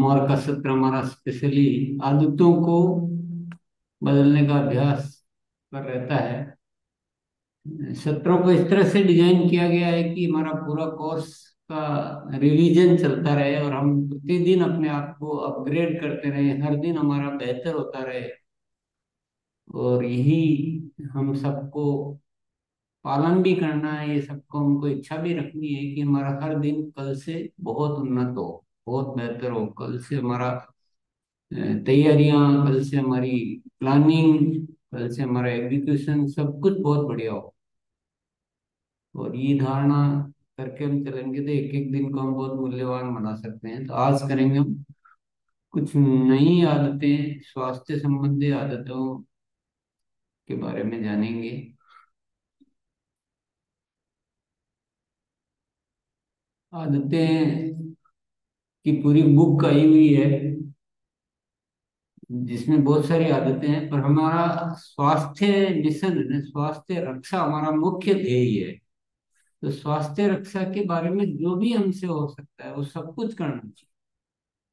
और का सत्र हमारा स्पेशली आदतों को बदलने का अभ्यास पर रहता है। सत्रों को इस तरह से डिजाइन किया गया है कि हमारा पूरा कोर्स का रिवीजन चलता रहे और हम प्रतिदिन अपने आप को अपग्रेड करते रहे, हर दिन हमारा बेहतर होता रहे। और यही हम सबको पालन भी करना है, ये सबको हमको इच्छा भी रखनी है कि हमारा हर दिन कल से बहुत उन्नत हो, बहुत बेहतर हो। कल से हमारा तैयारियां, कल से हमारी प्लानिंग, कल से हमारा एग्जीक्यूशन सब कुछ बहुत बढ़िया हो। और ये धारणा करके हम चलेंगे तो एक एक दिन को हम बहुत मूल्यवान बना सकते हैं। तो आज करेंगे हम कुछ नई आदतें, स्वास्थ्य संबंधी आदतों के बारे में जानेंगे। आदतें की पूरी बुक आई हुई है जिसमें बहुत सारी आदतें हैं, पर हमारा स्वास्थ्य मिशन है ना, स्वास्थ्य रक्षा हमारा मुख्य ध्येय है। तो स्वास्थ्य रक्षा के बारे में जो भी हमसे हो सकता है वो सब कुछ करना चाहिए,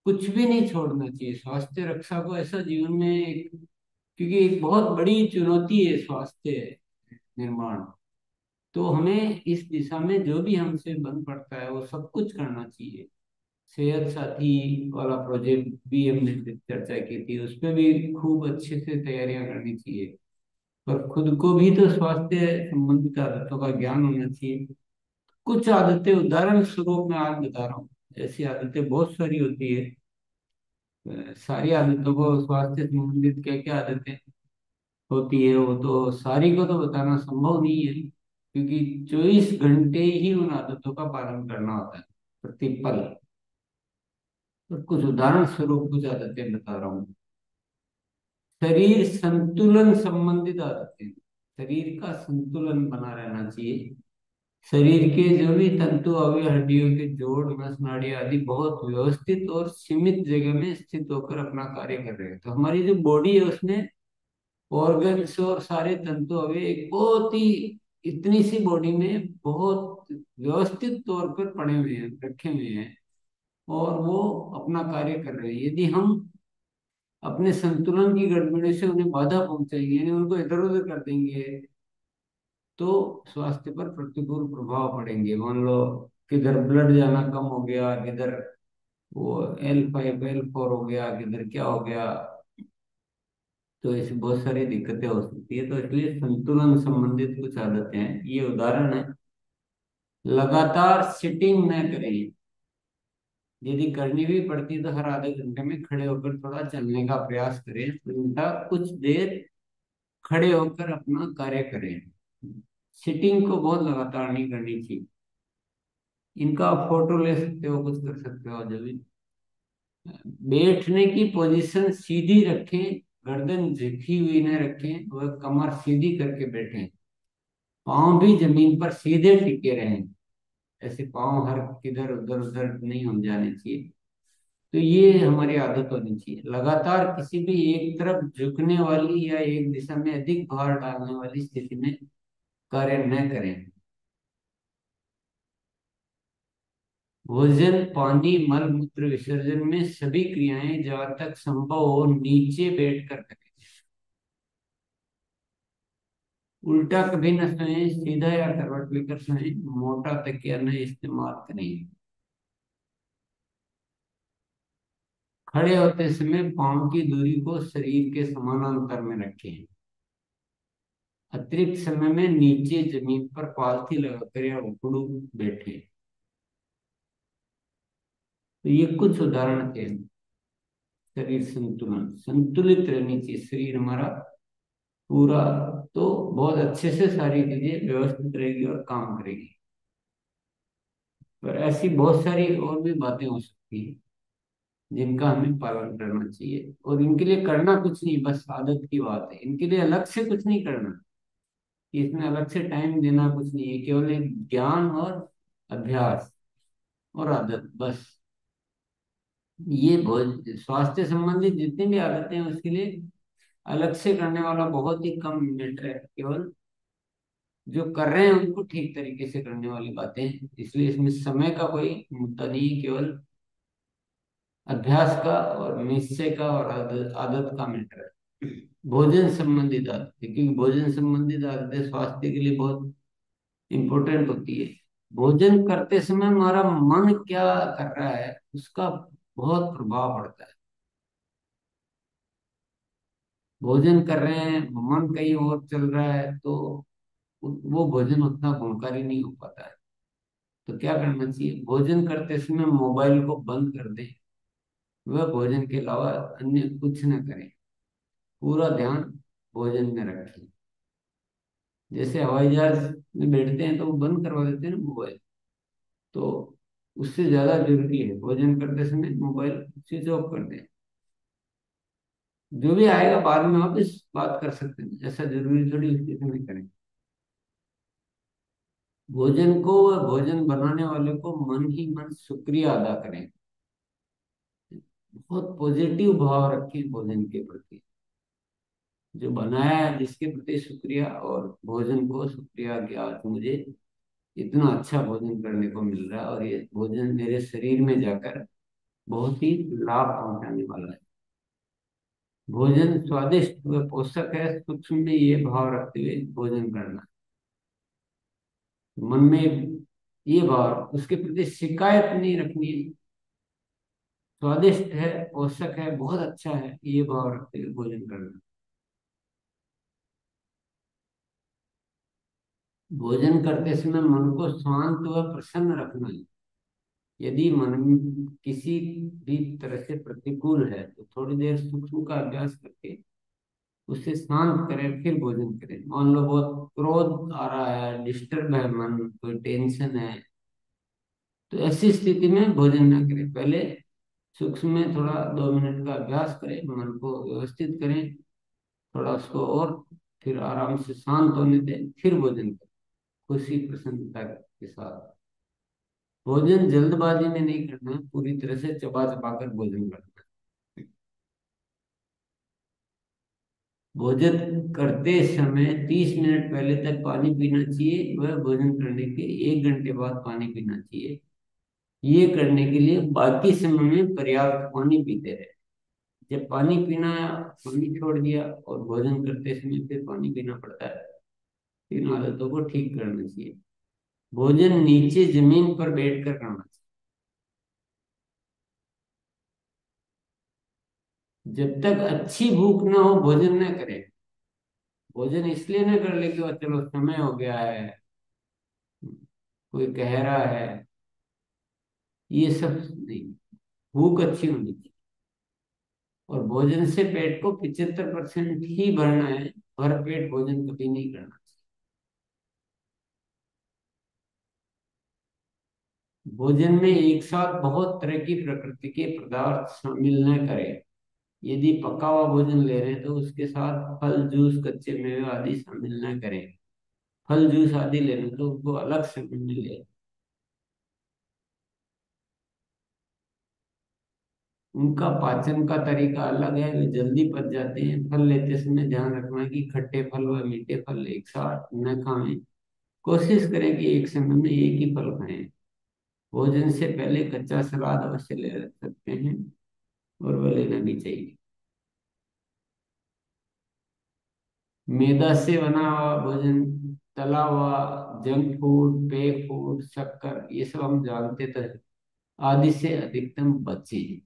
कुछ भी नहीं छोड़ना चाहिए। स्वास्थ्य रक्षा को ऐसा जीवन में एक, क्योंकि एक बहुत बड़ी चुनौती है स्वास्थ्य निर्माण। तो हमें इस दिशा में जो भी हमसे बन पड़ता है वो सब कुछ करना चाहिए। सेहत साथी वाला प्रोजेक्ट भी हमने चर्चा की थी, उसमें भी खूब अच्छे से तैयारियां करनी चाहिए। पर खुद को भी तो स्वास्थ्य संबंधित आदतों का ज्ञान होना चाहिए। कुछ आदतें उदाहरण स्वरूप मैं आज बता रहा हूँ। ऐसी आदतें बहुत सारी होती है। सारी आदतों को, स्वास्थ्य संबंधित क्या क्या आदतें होती है वो तो सारी को तो बताना संभव नहीं है, क्योंकि 24 घंटे ही उन आदतों का पालन करना होता है, प्रतिपल। तो कुछ उदाहरण स्वरूप कुछ आदतें बता रहा हूँ। शरीर संतुलन संबंधित आदतें, शरीर का संतुलन बना रहना चाहिए। शरीर के जो भी तंतु अवयव, हड्डियों के जोड़, नस नाड़ी आदि बहुत व्यवस्थित और सीमित जगह में स्थित होकर अपना कार्य कर रहे हैं। तो हमारी जो बॉडी है उसमें ऑर्गन्स और सारे तंतु अवयव एक बहुत ही, इतनी सी बॉडी में बहुत व्यवस्थित तौर पर पड़े हुए हैं, रखे हुए हैं, और वो अपना कार्य कर रहे हैं। यदि हम अपने संतुलन की गड़बड़ी से उन्हें बाधा पहुंचाएंगे, यानी उनको इधर उधर कर देंगे, तो स्वास्थ्य पर प्रतिकूल प्रभाव पड़ेंगे। मान लो किधर ब्लड जाना कम हो गया, किधर वो L5 L4 हो गया, किधर क्या हो गया, तो ऐसी बहुत सारी दिक्कतें हो सकती है। तो इसलिए संतुलन संबंधित कुछ आदतें हैं, ये उदाहरण है। लगातार सिटिंग न करें, यदि करनी भी पड़ती है तो हर आधे घंटे में खड़े होकर थोड़ा चलने का प्रयास करें। उल्टा कुछ देर खड़े होकर अपना कार्य करें। सिटिंग को बहुत लगातार नहीं करनी चाहिए। इनका आप फोटो ले सकते हो, कुछ कर सकते हो। जब भी बैठने की पोजीशन सीधी रखें, गर्दन झुकी हुई न रखें, वह कमर सीधी करके बैठें, पांव भी जमीन पर सीधे टिके रहें। ऐसे पांव हर किधर उधर उधर नहीं हो जाने चाहिए। तो ये हमारी आदत होनी चाहिए। लगातार किसी भी एक तरफ झुकने वाली या एक दिशा में अधिक भार डालने वाली स्थिति में कार्य न करें। भोजन, पानी, मल मूत्र विसर्जन में सभी क्रियाएं जहाँ तक संभव हो नीचे बैठकर करें। उल्टा कभी न सोएं, सीधा या करवट लेकर सोएं, मोटा तकिया न इस्तेमाल करें। खड़े होते समय पांव की दूरी को शरीर के समानांतर में रखें। अतिरिक्त समय में नीचे जमीन पर पालथी लगाकर या उखड़ू बैठे। तो ये कुछ उदाहरण थे। शरीर संतुलन, संतुलित रहनी चाहिए शरीर हमारा पूरा, तो बहुत अच्छे से सारी चीजें व्यवस्थित रहेगी और काम करेगी। पर ऐसी बहुत सारी और भी बातें हो सकती हैं जिनका हमें पालन करना चाहिए, और इनके लिए करना कुछ नहीं, बस आदत की बात है। इनके लिए अलग से कुछ नहीं करना, इसमें अलग से टाइम देना कुछ नहीं है, केवल एक ज्ञान और अभ्यास और आदत, बस। ये बहुत स्वास्थ्य संबंधित जितनी भी आदतें हैं उसके लिए अलग से करने वाला बहुत ही कम मिनट है। केवल जो कर रहे हैं उनको ठीक तरीके से करने वाली बातें हैं। इसलिए इसमें समय का कोई मुद्दा नहीं है, केवल अभ्यास का और निश्चय का और आदत का मैटर है। भोजन संबंधित आदतें, क्योंकि भोजन संबंधित आदतें स्वास्थ्य के लिए बहुत इंपॉर्टेंट होती है। भोजन करते समय हमारा मन क्या कर रहा है उसका बहुत प्रभाव पड़ता है। भोजन कर रहे हैं, मन कहीं और चल रहा है, तो वो भोजन उतना गुणकारी नहीं हो पाता है। तो क्या करना चाहिए, भोजन करते समय मोबाइल को बंद कर दें। वह भोजन के अलावा अन्य कुछ न करें, पूरा ध्यान भोजन में रखें। जैसे हवाई जहाज में बैठते हैं तो वो बंद करवा देते हैं ना मोबाइल, तो उससे ज्यादा जरूरी है भोजन करते समय मोबाइल स्विच ऑफ कर दें। जो भी आएगा बाद में वापस बात कर सकते हैं, ऐसा जरूरी थोड़ी उसी समय करें। भोजन को व भोजन बनाने वाले को मन ही मन शुक्रिया अदा करें। बहुत पॉजिटिव भाव रखें भोजन के प्रति। जो बनाया है जिसके प्रति शुक्रिया, और भोजन को शुक्रिया कि आज मुझे इतना अच्छा भोजन करने को मिल रहा है और ये भोजन मेरे शरीर में जाकर बहुत ही लाभ पहुंचाने वाला है। भोजन स्वादिष्ट व पोषक है, सूक्ष्म में ये भाव रखते हुए भोजन करना। मन में ये भाव, उसके प्रति शिकायत नहीं रखनी है। स्वादिष्ट है, पोषक है, बहुत अच्छा है, ये भाव रखते हुए भोजन करना। भोजन करते समय मन को शांत व प्रसन्न रखना है। यदि मन किसी भी तरह से प्रतिकूल है तो थोड़ी देर सूक्ष्म का अभ्यास करके उसे शांत करें, फिर भोजन करें। मान लो बहुत क्रोध आ रहा है, डिस्टर्ब है मन, कोई टेंशन है, तो ऐसी स्थिति में भोजन ना करें। पहले सूक्ष्म में थोड़ा 2 मिनट का अभ्यास करें, मन को व्यवस्थित करें थोड़ा उसको, और फिर आराम से शांत होने दें, फिर भोजन करें खुशी प्रसन्नता के साथ। भोजन जल्दबाजी में नहीं करना है, पूरी तरह से चबा चबा कर भोजन करना है। भोजन करते समय 30 मिनट पहले तक पानी पीना चाहिए, वह भोजन करने के 1 घंटे बाद पानी पीना चाहिए। ये करने के लिए बाकी समय में पर्याप्त पानी पीते रहे। जब पानी पीना, पानी छोड़ दिया और भोजन करते समय फिर पानी पीना पड़ता है, इन आदतों को ठीक करना चाहिए। भोजन नीचे जमीन पर बैठकर करना चाहिए। जब तक अच्छी भूख ना हो भोजन न करें। भोजन इसलिए न कर ले कि वो चलो समय हो गया है, कोई कह रहा है, ये सब नहीं। भूख अच्छी होनी चाहिए, और भोजन से पेट को 75% ही भरना है। भर पेट भोजन कभी नहीं करना चाहिए। भोजन में एक साथ बहुत तरह की प्रकृति के पदार्थ शामिल न करें। यदि पका हुआ भोजन ले रहे हैं तो उसके साथ फल, जूस, कच्चे मेवे आदि शामिल न करें। फल, जूस आदि लेना तो उनको अलग से ले। उनका पाचन का तरीका अलग है, वे जल्दी पच जाते हैं। फल लेते समय ध्यान रखना कि खट्टे फल व मीठे फल एक साथ न खाएं। कोशिश करें कि एक समय में एक ही फल खाएं। भोजन से पहले कच्चा सलाद अवश्य ले सकते हैं, और वह लेना भी चाहिए। मैदा से बना हुआ भोजन, तला हुआ, जंक फूड, पेय फूड, शक्कर, ये सब हम जानते तो हैं। आदि से अधिकतम बचें,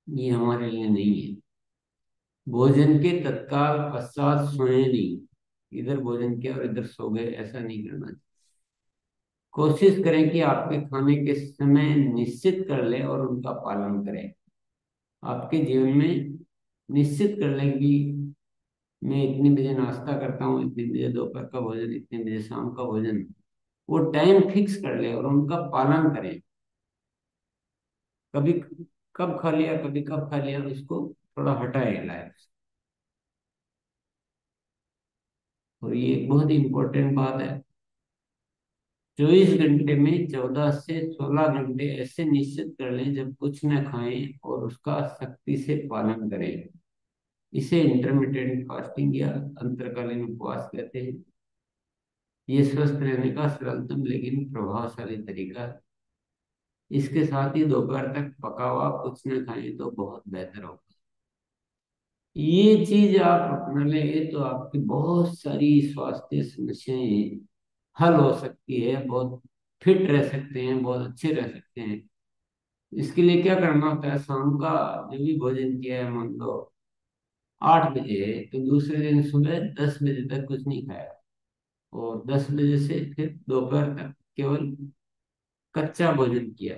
ये हमारे लिए नहीं है। भोजन के तत्काल पश्चात सोए नहीं। इधर भोजन किया और इधर सो गए, ऐसा नहीं करना चाहिए। कोशिश करें कि आपके खाने के समय निश्चित कर लें और उनका पालन करें। आपके जीवन में निश्चित कर लें कि मैं इतनी बजे नाश्ता करता हूँ, इतनी बजे दोपहर का भोजन, इतनी बजे शाम का भोजन। वो टाइम फिक्स कर ले और उनका पालन करें। कभी कब खा लिया, कभी कब खा लिया, उसको थोड़ा हटाए लाए। और ये एक बहुत ही इंपॉर्टेंट बात है। 24 घंटे में 14 से 16 घंटे ऐसे निश्चित कर लें जब कुछ न खाएं, और उसका सख्ती से पालन करें। इसे इंटरमिटेंट फास्टिंग या अंतरकालीन उपवास कहते हैं। ये स्वस्थ रहने का सरलतम लेकिन प्रभावशाली तरीका है। इसके साथ ही दोपहर तक पका हुआ कुछ न खाएं तो बहुत बेहतर होगा। ये चीज आप अपना लेंगे तो आपकी बहुत सारी स्वास्थ्य समस्याएं हल हो सकती है, बहुत फिट रह सकते हैं, बहुत अच्छे रह सकते हैं। इसके लिए क्या करना होता है, शाम का जो भी भोजन किया है, मान लो 8 बजे है, तो दूसरे दिन सुबह 10 बजे तक कुछ नहीं खाया, और 10 बजे से फिर दोपहर तक केवल कच्चा भोजन किया।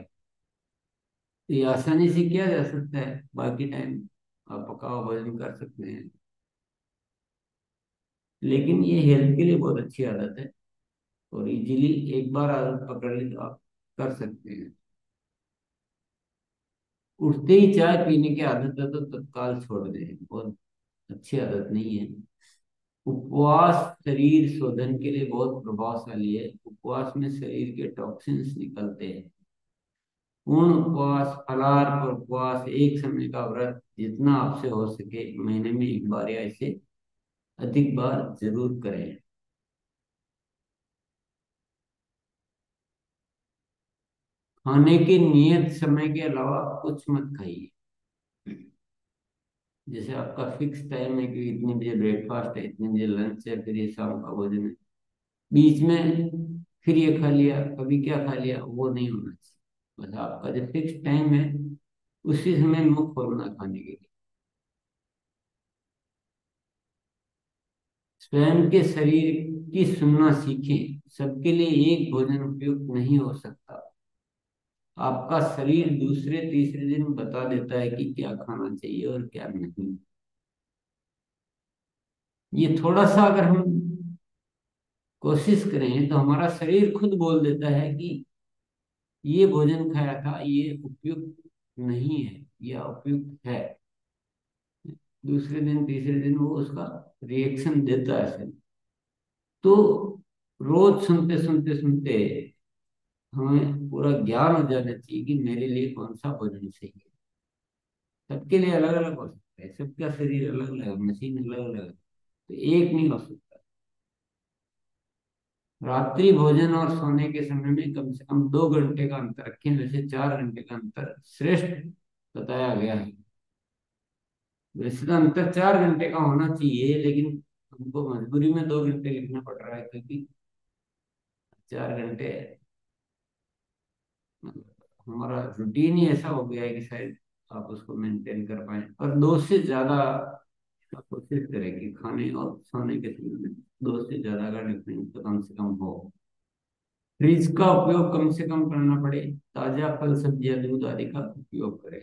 तो ये आसानी से किया जा सकता है, बाकी टाइम आप पका हुआ भोजन कर सकते हैं। लेकिन ये हेल्थ के लिए बहुत अच्छी आदत है, और इजीली एक बार आदत पकड़ ली तो आप कर सकते हैं। उठते ही चाय पीने की आदत है तो तत्काल छोड़ दें, बहुत अच्छी आदत नहीं है। उपवास शरीर शोधन के लिए बहुत प्रभावशाली है। उपवास में शरीर के टॉक्सिन्स निकलते हैं। पूर्ण उपवास, फलाहार और उपवास, एक समय का व्रत, जितना आपसे हो सके महीने में एक बार या इससे अधिक बार जरूर करें। खाने के नियत समय के अलावा कुछ मत खाइए। जैसे आपका फिक्स टाइम है कि इतने बजे ब्रेकफास्ट है, इतने बजे लंच है, फिर ये शाम का भोजन है, बीच में फिर ये खा लिया, कभी क्या खा लिया, वो नहीं होना चाहिए। बस आपका जो फिक्स टाइम है उसी समय मुंह खोलना खाने के लिए। स्वयं के शरीर की सुनना सीखें। सबके लिए एक भोजन उपयुक्त नहीं हो सकता। आपका शरीर दूसरे तीसरे दिन बता देता है कि क्या खाना चाहिए और क्या नहीं। ये थोड़ा सा अगर हम कोशिश करें तो हमारा शरीर खुद बोल देता है कि ये भोजन खाया था, ये उपयुक्त नहीं है या उपयुक्त है। दूसरे दिन तीसरे दिन वो उसका रिएक्शन देता है शरीर। तो रोज सुनते सुनते सुनते हमें पूरा ज्ञान हो जाना चाहिए कि मेरे लिए कौन सा भोजन सही है। सबके लिए अलग अलग हो सकता है, सबका शरीर अलग अलग है, मशीन अलग अलग है, तो एक नहीं हो सकता। रात्रि भोजन और सोने के समय में कम से कम 2 घंटे का अंतर रखें। वैसे 4 घंटे का अंतर श्रेष्ठ बताया गया है। वैसे तो अंतर 4 घंटे का होना चाहिए, लेकिन हमको मजबूरी में 2 घंटे लिखना पड़ रहा है, क्योंकि 4 घंटे हमारा रूटीन ही ऐसा हो गया है कि शायद आप उसको मेंटेन कर पाए। और 2 से ज्यादा आप कोशिश करें कि खाने और सोने के समय में 2 से ज्यादा का डिफरेंस तो कम से कम हो। फ्रिज का उपयोग कम से कम करना पड़े। ताजा फल सब्जियां दूध आदि का उपयोग करें।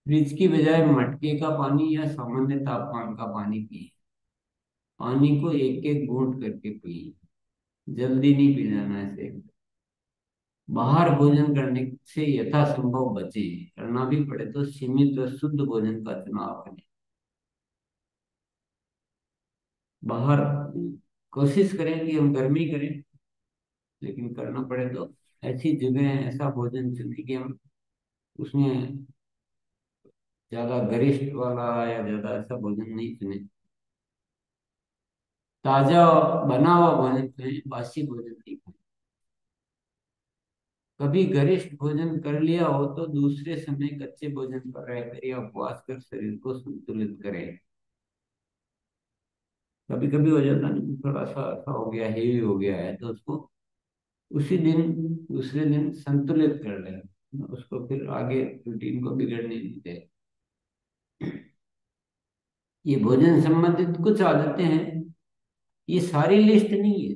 फ्रिज की बजाय मटके का पानी या सामान्य तापमान का पानी पिए। पानी को एक एक घूंट करके पिए, जल्दी नहीं पी जाना है इसे। बाहर भोजन करने से यथासंभव बचे। करना भी पड़े तो सीमित और शुद्ध भोजन का चुनाव करें। बाहर कोशिश करें कि हम गर्मी करें, लेकिन करना पड़े तो ऐसी जगह ऐसा भोजन चुने कि हम उसमें ज्यादा गरिष्ठ वाला या ज्यादा ऐसा भोजन नहीं चुने। ताजा बना हुआ भोजन खाएं, बासी भोजन नहीं खाएं। कभी गरिष्ठ भोजन कर लिया हो तो दूसरे समय कच्चे भोजन पर रहकर या उपवास कर शरीर को संतुलित करें। कभी कभी हो जाता है थोड़ा सा ऐसा हो गया, हेवी हो गया है, तो उसको उसी दिन दूसरे दिन संतुलित कर लें, उसको फिर आगे रूटीन को बिगड़ने नहीं दे। ये भोजन संबंधित कुछ आदतें हैं, ये सारी लिस्ट नहीं है।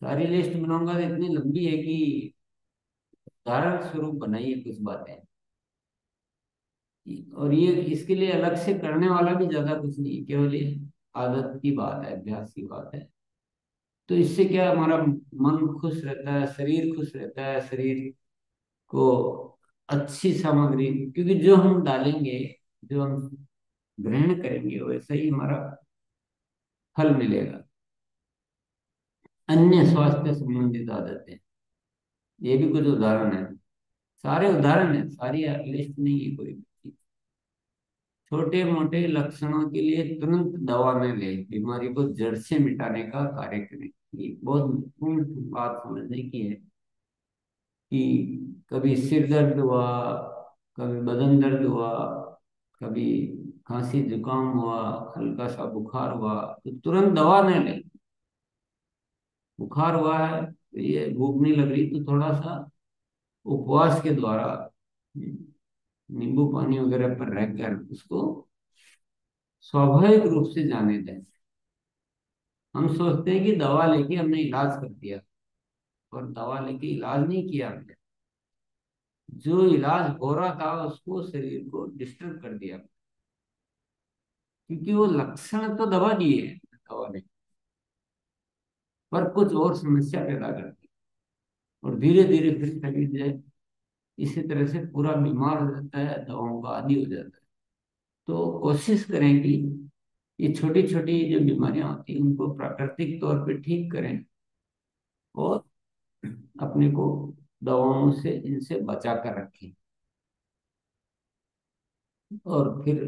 सारी लिस्ट बनाऊंगा तो इतनी लंबी है कि उदाहरण स्वरूप बनाइए कुछ बातें। और ये इसके लिए अलग से करने वाला भी ज्यादा कुछ नहीं है, केवल ये आदत की बात है, अभ्यास की बात है। तो इससे क्या, हमारा मन खुश रहता है, शरीर खुश रहता है, शरीर को अच्छी सामग्री, क्योंकि जो हम डालेंगे, जो हम ग्रहण करेंगे, वैसा ही हमारा फल मिलेगा। अन्य स्वास्थ्य संबंधित आदतें, ये भी कुछ उदाहरण है। सारे उदाहरण है, सारी लिस्ट नहीं है कोई भी। छोटे मोटे लक्षणों के लिए तुरंत दवा न लें, बीमारी को जड़ से मिटाने का कार्य करें। ये बहुत महत्वपूर्ण बात समझने की है कि कभी सिर दर्द हुआ, कभी बदन दर्द हुआ, कभी खांसी जुकाम हुआ, हल्का सा बुखार हुआ, तो तुरंत दवा नहीं ले। बुखार हुआ है तो ये भूख नहीं लग रही, तो थोड़ा सा उपवास के द्वारा नींबू पानी वगैरह पर रहकर उसको स्वाभाविक रूप से जाने दें। हम सोचते हैं कि दवा लेके हमने इलाज कर दिया, और दवा लेके इलाज नहीं किया हमने। जो इलाज हो रहा था उसको शरीर को डिस्टर्ब कर दिया, क्योंकि वो लक्षण तो दवा दिए हैं दवा ने, पर कुछ और समस्या पैदा करती है। और धीरे धीरे फिर शरीर जो है इसी तरह से पूरा बीमार हो जाता है, दवाओं का आदी हो जाता है। तो कोशिश करें कि ये छोटी छोटी जो बीमारियां होती हैं उनको प्राकृतिक तौर पे ठीक करें, और अपने को दवाओं से इनसे बचा कर रखें। और फिर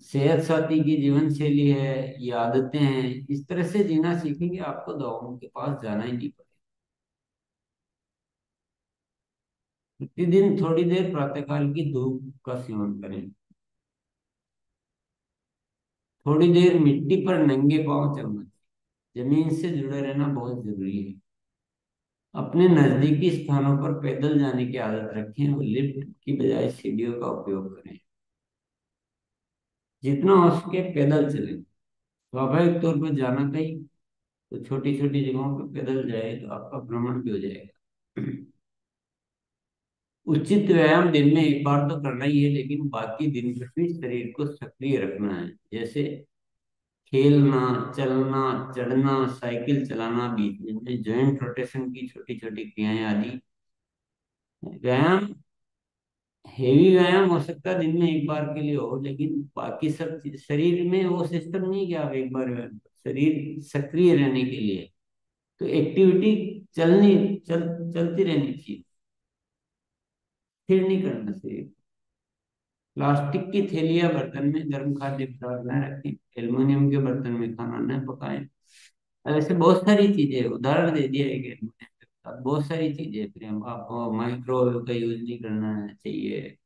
सेहत साथी की जीवन शैली है, ये आदतें हैं, इस तरह से जीना सीखेंगे, आपको दवाओं के पास जाना ही नहीं पड़ेगा। प्रतिदिन थोड़ी देर प्रातःकाल की धूप का सेवन करें। थोड़ी देर मिट्टी पर नंगे पांव चलना। जमीन से जुड़े रहना बहुत जरूरी है। अपने नजदीकी स्थानों पर पैदल जाने की आदत रखें और लिफ्ट की बजाय सीढ़ियों का उपयोग करें। जितना हो सके पैदल चलें। स्वाभाविक तौर पर जाना कहीं, तो छोटी छोटी जगहों पर पैदल जाए तो आपका भ्रमण भी हो जाएगा। उचित व्यायाम दिन में एक बार तो करना ही है, लेकिन बाकी दिन में भी शरीर को सक्रिय रखना है। जैसे खेलना, चलना, चढ़ना, साइकिल चलाना, बीच में जॉइंट रोटेशन की छोटी छोटी क्रियाएं आदि। व्यायाम, हेवी व्यायाम हो सकता है दिन में एक बार के लिए हो, लेकिन बाकी सब शरीर में वो सिस्टम नहीं कि आप एक बार व्यायाम शरीर सक्रिय रहने के लिए, तो एक्टिविटी चलनी, चलती रहनी चाहिए, फिर नहीं करना चाहिए। प्लास्टिक की थैलियां बर्तन में गर्म खाद्य पदार्थ न रखें। एल्युमिनियम के बर्तन में खाना न पकाएं। ऐसे बहुत सारी चीजें, उदाहरण दे दिया है कि एल्युमिनियम के साथ बहुत सारी चीजें, फिर हम आपको माइक्रोवेव का यूज नहीं करना चाहिए,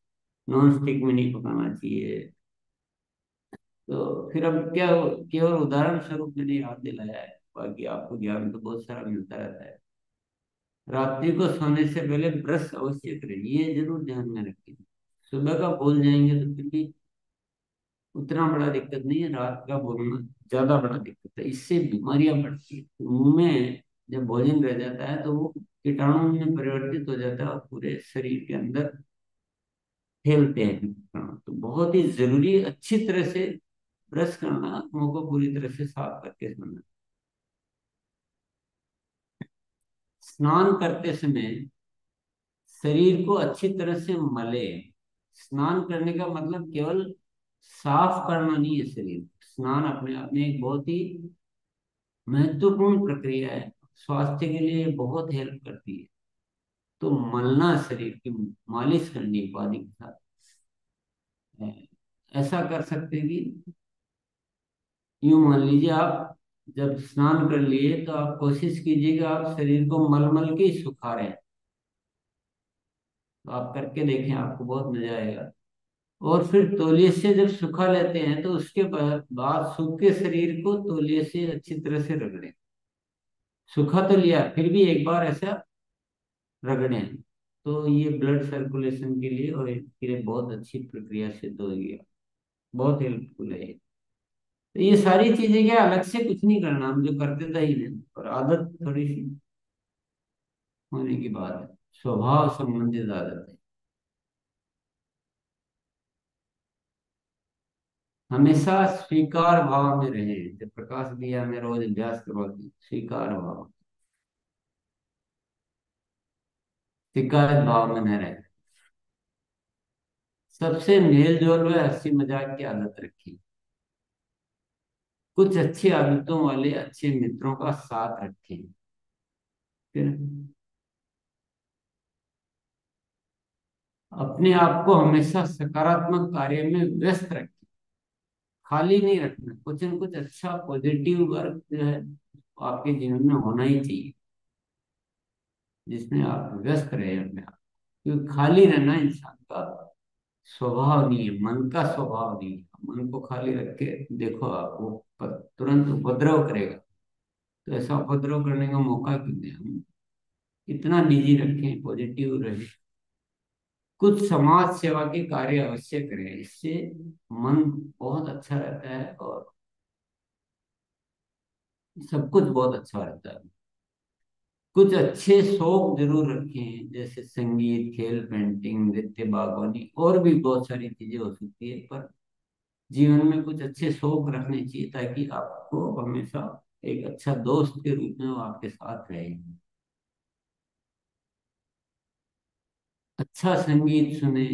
नॉन स्टिक में नहीं पकाना चाहिए। तो फिर अब क्या, केवल उदाहरण स्वरूप मैंने याद दिलाया है, बाकी आपको ज्ञान तो बहुत सारा मिलता रहता है। रात्रि को सोने से पहले ब्रश अवश्य करें, ये जरूर ध्यान में रखें। सुबह का भूल जाएंगे तो फिर भी उतना बड़ा दिक्कत नहीं है, रात का भूलना ज्यादा बड़ा दिक्कत है, इससे बीमारियां बढ़ती है। मुंह में जब भोजन रह जाता है तो वो कीटाणु में परिवर्तित हो जाता है और पूरे शरीर के अंदर फैलते हैं कीटाणु। तो बहुत ही जरूरी है अच्छी तरह से ब्रश करना, मुंह को पूरी तरह से साफ करके सोना। स्नान करते समय शरीर को अच्छी तरह से मले। स्नान करने का मतलब केवल साफ करना नहीं है शरीर। स्नान अपने आप में एक बहुत ही महत्वपूर्ण प्रक्रिया है, स्वास्थ्य के लिए बहुत हेल्प करती है। तो मलना, शरीर की मालिश करनी पानी के साथ। ऐसा कर सकते हैं कि यूं मान लीजिए आप जब स्नान कर लिए तो आप कोशिश कीजिए कि आप शरीर को मल मल के ही सुखा रहे हैं। तो आप करके देखें, आपको बहुत मजा आएगा। और फिर तौलिए से जब सुखा लेते हैं तो उसके बाद सूखे शरीर को तौलिए से अच्छी तरह से रगड़ें। सुखा तो लिया, फिर भी एक बार ऐसा रगड़ें। तो ये ब्लड सर्कुलेशन के लिए और इसके लिए बहुत अच्छी प्रक्रिया सिद्ध होगी, बहुत हेल्पफुल है ये। तो ये सारी चीजें क्या, अलग से कुछ नहीं करना, हम जो करते थे ही नहीं, और आदत थोड़ी सी होने की बात है, स्वभाव संबंधित आदत है। हमेशा स्वीकार भाव में रहे, जब प्रकाश दिया में रोज अभ्यास करवाती, स्वीकार भाव, शिकायत भाव में न रहे। सबसे मेल जोल व हंसी मजाक की आदत रखी। कुछ अच्छी आदतों वाले अच्छे मित्रों का साथ रखें। फिर अपने आप को हमेशा सकारात्मक कार्य में व्यस्त रखें। खाली नहीं रखना, कुछ न कुछ अच्छा पॉजिटिव वर्क जो है आपके जीवन में होना ही चाहिए, जिसमें आप व्यस्त रहे अपने आप। क्योंकि खाली रहना इंसान का स्वभाव नहीं है, मन का स्वभाव नहीं है। मन को खाली रख के देखो आप, वो तुरंत उपद्रव करेगा। तो ऐसा उपद्रव करने का मौका क्यों दें हम। इतना बिजी रखें, पॉजिटिव रहे, कुछ समाज सेवा के कार्य अवश्य करें। इससे मन बहुत अच्छा रहता है और सब कुछ बहुत अच्छा रहता है। कुछ अच्छे शौक जरूर रखें, जैसे संगीत, खेल, पेंटिंग, नृत्य, बागवानी, और भी बहुत सारी चीजें हो सकती है। पर जीवन में कुछ अच्छे शौक रखने चाहिए, ताकि आपको हमेशा एक अच्छा दोस्त के रूप में वो आपके साथ रहे। अच्छा संगीत सुने,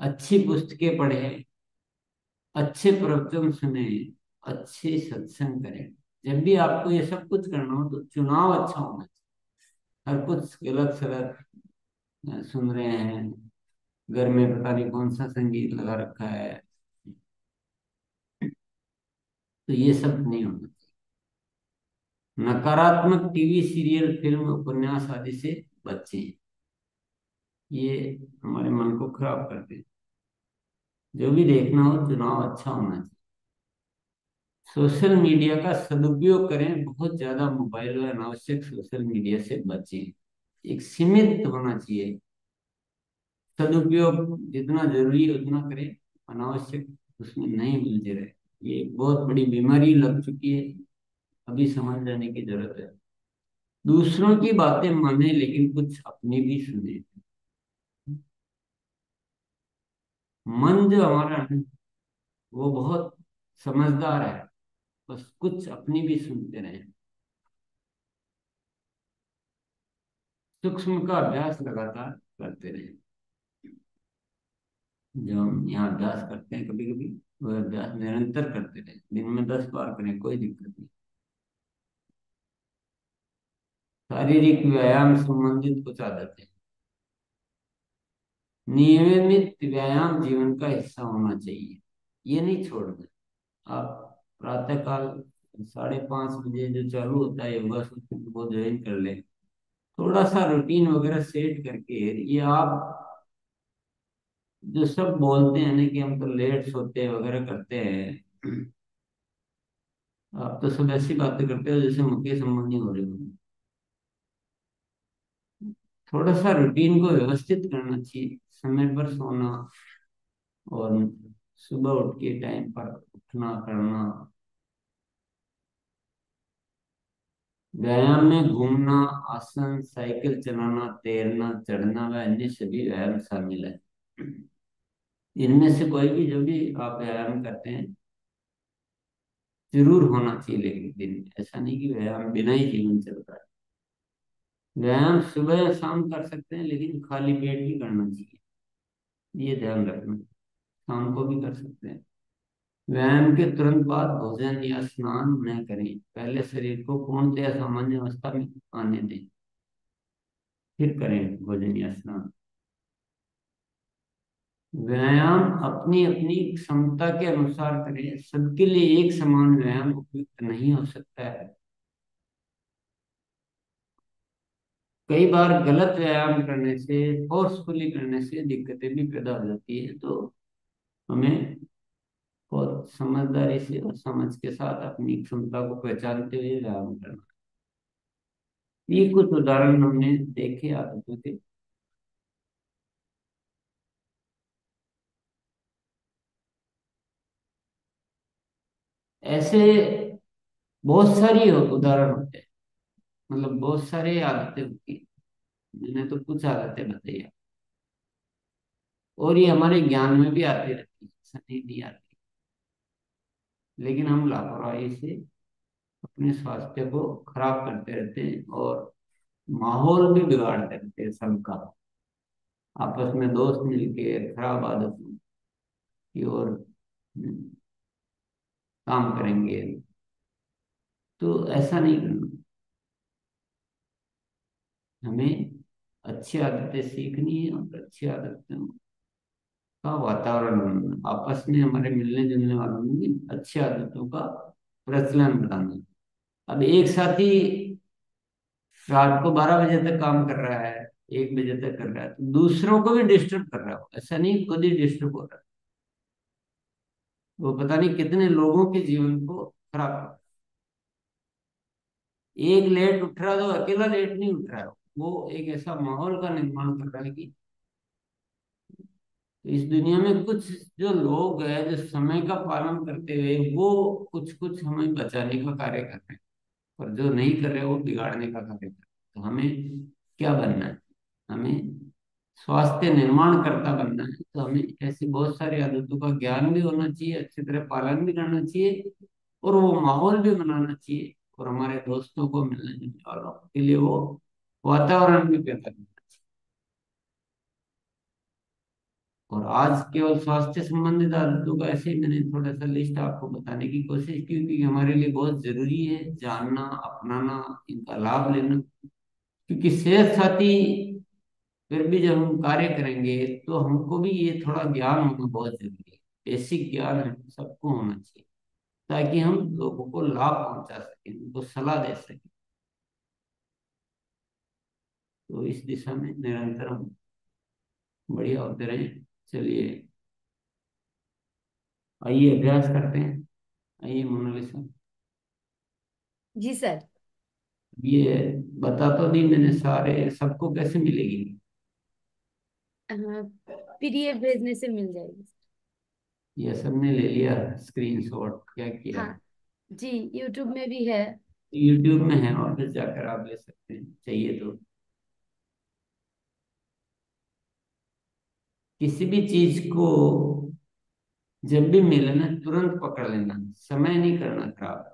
अच्छी पुस्तकें पढ़ें, अच्छे प्रवचन सुने, अच्छे सत्संग करें। जब भी आपको ये सब कुछ करना हो तो चुनाव अच्छा होना चाहिए। हर कुछ गलत सलत सुन रहे हैं, घर में पता नहीं कौन सा संगीत लगा रखा है, तो ये सब नहीं होना चाहिए। नकारात्मक टीवी सीरियल, फिल्म, उपन्यास आदि से बचें। ये हमारे मन को खराब करते हैं। जो भी देखना हो, चुनाव अच्छा होना चाहिए। सोशल मीडिया का सदुपयोग करें, बहुत ज्यादा मोबाइल और अनावश्यक सोशल मीडिया से बचें। एक सीमित होना चाहिए सदुपयोग। जितना जरूरी है उतना करें, अनावश्यक उसमें नहीं उलझे रहे। ये एक बहुत बड़ी बीमारी लग चुकी है, अभी समझ जाने की जरूरत है। दूसरों की बातें माने, लेकिन कुछ अपनी भी सुने। मन जो हमारा है, वो बहुत समझदार है। बस कुछ अपनी भी सुनते रहे। सूक्ष्म का अभ्यास लगातार करते रहे। जो हम यहाँ अभ्यास करते हैं कभी कभी, वह अभ्यास निरंतर करते रहे। दिन में 10 बार करें, कोई दिक्कत नहीं। शारीरिक व्यायाम संबंधित कुछ आदतें। नियमित व्यायाम जीवन का हिस्सा होना चाहिए, ये नहीं छोड़ना। आप प्रातः काल 5:30 बजे जो चालू होता है योगा सूत्र, वो ज्वाइन कर लें। थोड़ा सा रूटीन वगैरह सेट करके। ये आप जो सब बोलते हैं ना कि हम तो लेट सोते हैं वगैरह करते हैं, आप तो सब ऐसी बातें करते हो जैसे मुकेश अंबानी हो रहे हो। थोड़ा सा रूटीन को व्यवस्थित करना चाहिए, समय पर सोना, और सुबह उठ के टाइम पर उठना करना। व्यायाम में घूमना, आसन, साइकिल चलाना, तैरना, चढ़ना व अन्य सभी व्यायाम शामिल है। इनमें से कोई भी, जो भी आप व्यायाम करते हैं, जरूर होना चाहिए। लेकिन दिन में ऐसा नहीं कि व्यायाम बिना ही जीवन चलता है। व्यायाम सुबह या शाम कर सकते हैं, लेकिन खाली पेट भी करना चाहिए, ये ध्यान रखना। शाम को भी कर सकते हैं। व्यायाम के तुरंत बाद भोजन या स्नान न करें। पहले शरीर को पूर्णतया सामान्य अवस्था में आने दें, फिर करें भोजन या स्नान। व्यायाम अपनी अपनी क्षमता के अनुसार करें। सबके लिए एक समान व्यायाम उपयुक्त नहीं हो सकता है। कई बार गलत व्यायाम करने से, फोर्सफुली करने से दिक्कतें भी पैदा हो जाती है। तो हमें बहुत समझदारी से और समझ के साथ अपनी क्षमता को पहचानते हुए व्यायाम करना। ये कुछ उदाहरण हमने देखे आदतों के। ऐसे बहुत सारी उदाहरण होते हैं, मतलब बहुत सारी आदतें होती हैं। मैंने तो कुछ आदतें बताई हैं। और ये हमारे ज्ञान में भी आती रहती है, ऐसा नहीं आती। लेकिन हम लापरवाही से अपने स्वास्थ्य को खराब करते रहते हैं, और माहौल भी बिगाड़ते रहते हैं सबका। आपस में दोस्त मिलके खराब आदतों की ओर काम करेंगे। तो ऐसा नहीं करना। हमें अच्छी आदतें सीखनी है, और अच्छी आदतों का वातावरण बनाना, आपस में हमारे मिलने जुलने वालों में भी अच्छी आदतों का प्रचलन बढ़ाना। अब एक साथी रात को 12 बजे तक काम कर रहा है, 1 बजे तक कर रहा है, तो दूसरों को भी डिस्टर्ब कर रहा हो, ऐसा नहीं खुद ही डिस्टर्ब हो रहा है। वो पता नहीं कितने लोगों के जीवन को खराब कर रहा है। एक लेट उठ रहा है तो अकेला लेट नहीं उठ रहा है, वो एक ऐसा माहौल का निर्माण कर रहा है कि इस दुनिया में कुछ जो लोग हैं जो समय का पालन करते हुए वो कुछ कुछ हमें बचाने का कार्य कर रहे हैं, और जो नहीं कर रहे वो बिगाड़ने का कार्य कर रहे हैं। तो हमें क्या बनना है? हमें स्वास्थ्य निर्माण करता बनना है। तो हमें ऐसी बहुत सारी आदतों का ज्ञान भी होना चाहिए, अच्छी तरह पालन भी करना चाहिए, और वो माहौल भी बनाना चाहिए, और हमारे दोस्तों को, मिलने जुलने वालों के लिए वो वातावरण भी पैदा करना चाहिए। और आज केवल स्वास्थ्य संबंधित आदतों का ऐसे ही मैंने थोड़ा सा लिस्ट आपको बताने की कोशिश की, क्योंकि हमारे लिए बहुत जरूरी है जानना, अपनाना, इनका लाभ लेना। क्योंकि सेहत साथी फिर भी जब हम कार्य करेंगे तो हमको भी ये थोड़ा ज्ञान होना बहुत जरूरी है। बेसिक ज्ञान है सबको होना चाहिए, ताकि हम लोगों को लाभ पहुंचा सकें, उनको सलाह दे सकें। तो इस दिशा में निरंतर हम बढ़िया होते रहें। चलिए, आइए अभ्यास करते हैं। आइए मोनालिसा, जी सर। ये बता तो दी मैंने सारे सबको कैसे मिलेगी? पीडीएफ भेजने से मिल जाएगी। ये सबने ले लिया स्क्रीनशॉट, क्या किया? हाँ जी, यूट्यूब में भी है। यूट्यूब में है, और फिर जाकर आप ले सकते हैं चाहिए तो। किसी भी चीज को जब भी मिले ना तुरंत पकड़ लेना, समय नहीं करना खराब,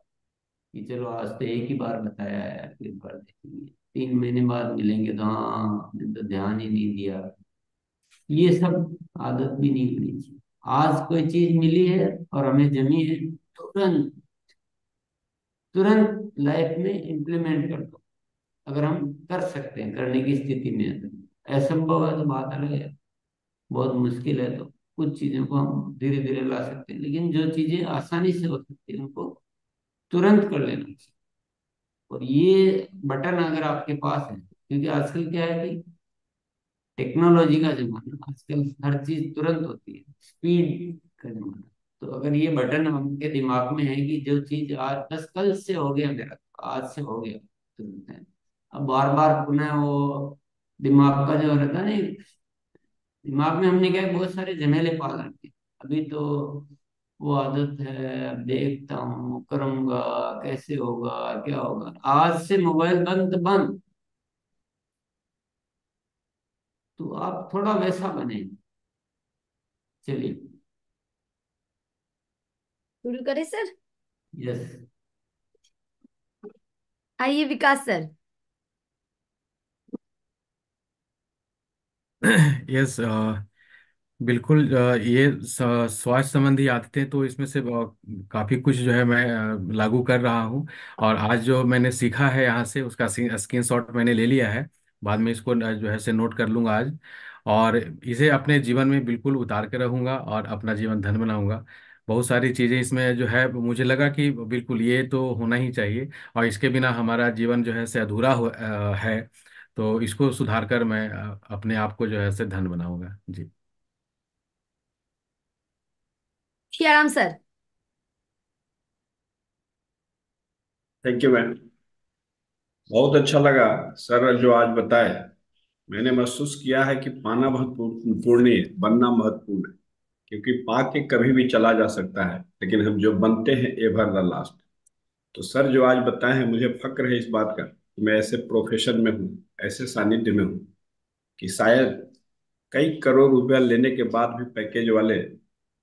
कि चलो आज तो एक ही बार बताया है, अगली बार देखेंगे, 3 महीने बाद मिलेंगे तो हाँ आपने तो ध्यान ही नहीं दिया। ये सब आदत भी नहीं होनी चाहिए। आज कोई चीज मिली है और हमें जमी है, तुरंत तुरंत लाइफ में इम्प्लीमेंट कर दो। अगर हम कर सकते हैं, करने की स्थिति में है तो। असंभव है तो बात अलग है, बहुत मुश्किल है तो कुछ चीजों को हम धीरे धीरे ला सकते हैं, लेकिन जो चीजें आसानी से हो सकती है उनको तुरंत कर लेना चाहिए। और ये बटन अगर आपके पास है, क्योंकि आजकल क्या है कि टेक्नोलॉजी का जमाना, आजकल हर चीज तुरंत होती है, स्पीड का जमाना। तो अगर ये बटन हमके दिमाग में है कि जो चीज आज बस कल से हो गया मेरा, तो आज से हो गया तुरंत है। अब बार बार पुनः वो दिमाग का जो रहता है ना, दिमाग में हमने क्या है, बहुत सारे झमेले पाल रखे हैं। अभी तो वो आदत है, अब देखता हूँ करूंगा, कैसे होगा, क्या होगा, आज से मोबाइल बंद बंद। तो आप थोड़ा वैसा बने। चलिए। शुरू करें सर? यस। आइए विकास सर। यस, बिल्कुल। ये स्वास्थ्य संबंधी आदतें तो इसमें से काफ़ी कुछ जो है मैं लागू कर रहा हूँ। और आज जो मैंने सीखा है यहाँ से उसका स्क्रीनशॉट मैंने ले लिया है। बाद में इसको जो है से नोट कर लूँगा आज, और इसे अपने जीवन में बिल्कुल उतार के रहूँगा और अपना जीवन धन बनाऊँगा। बहुत सारी चीज़ें इसमें जो है मुझे लगा कि बिल्कुल ये तो होना ही चाहिए, और इसके बिना हमारा जीवन जो है से अधूरा है। तो इसको सुधार कर मैं अपने आप को जो है से धन बनाऊंगा जी। Siyaram sir. Thank you ma'am. बहुत अच्छा लगा सर जो आज बताए। मैंने महसूस किया है कि पाना महत्वपूर्ण नहीं है, बनना महत्वपूर्ण है। क्योंकि पा के कभी भी चला जा सकता है, लेकिन हम जो बनते हैं एवर द लास्ट। तो सर जो आज बताए हैं, मुझे फक्र है इस बात का कि मैं ऐसे प्रोफेशन में हूँ, ऐसे सानिध्य में हूँ कि शायद कई करोड़ रुपया लेने के बाद भी पैकेज वाले,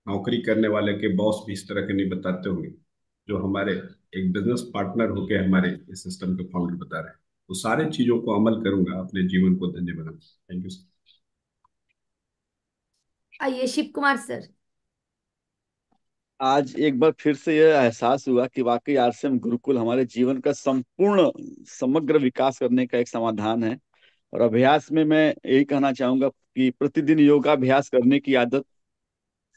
नौकरी करने वाले के बॉस भी इस तरह के नहीं बताते होंगे जो हमारे एक बिजनेस पार्टनर होके हमारे इस सिस्टम के फाउंडर बता रहे हैं। तो सारी चीजों को अमल करूंगा, अपने जीवन को धन्य बनाऊंगा। Thank you sir. आइए शिव कुमार सर। आज एक बार फिर से यह एहसास हुआ कि वाकई आरसीएम गुरुकुल हमारे जीवन का संपूर्ण समग्र विकास करने का एक समाधान है। और अभ्यास में मैं यही कहना चाहूंगा कि प्रतिदिन योगाभ्यास करने की आदत,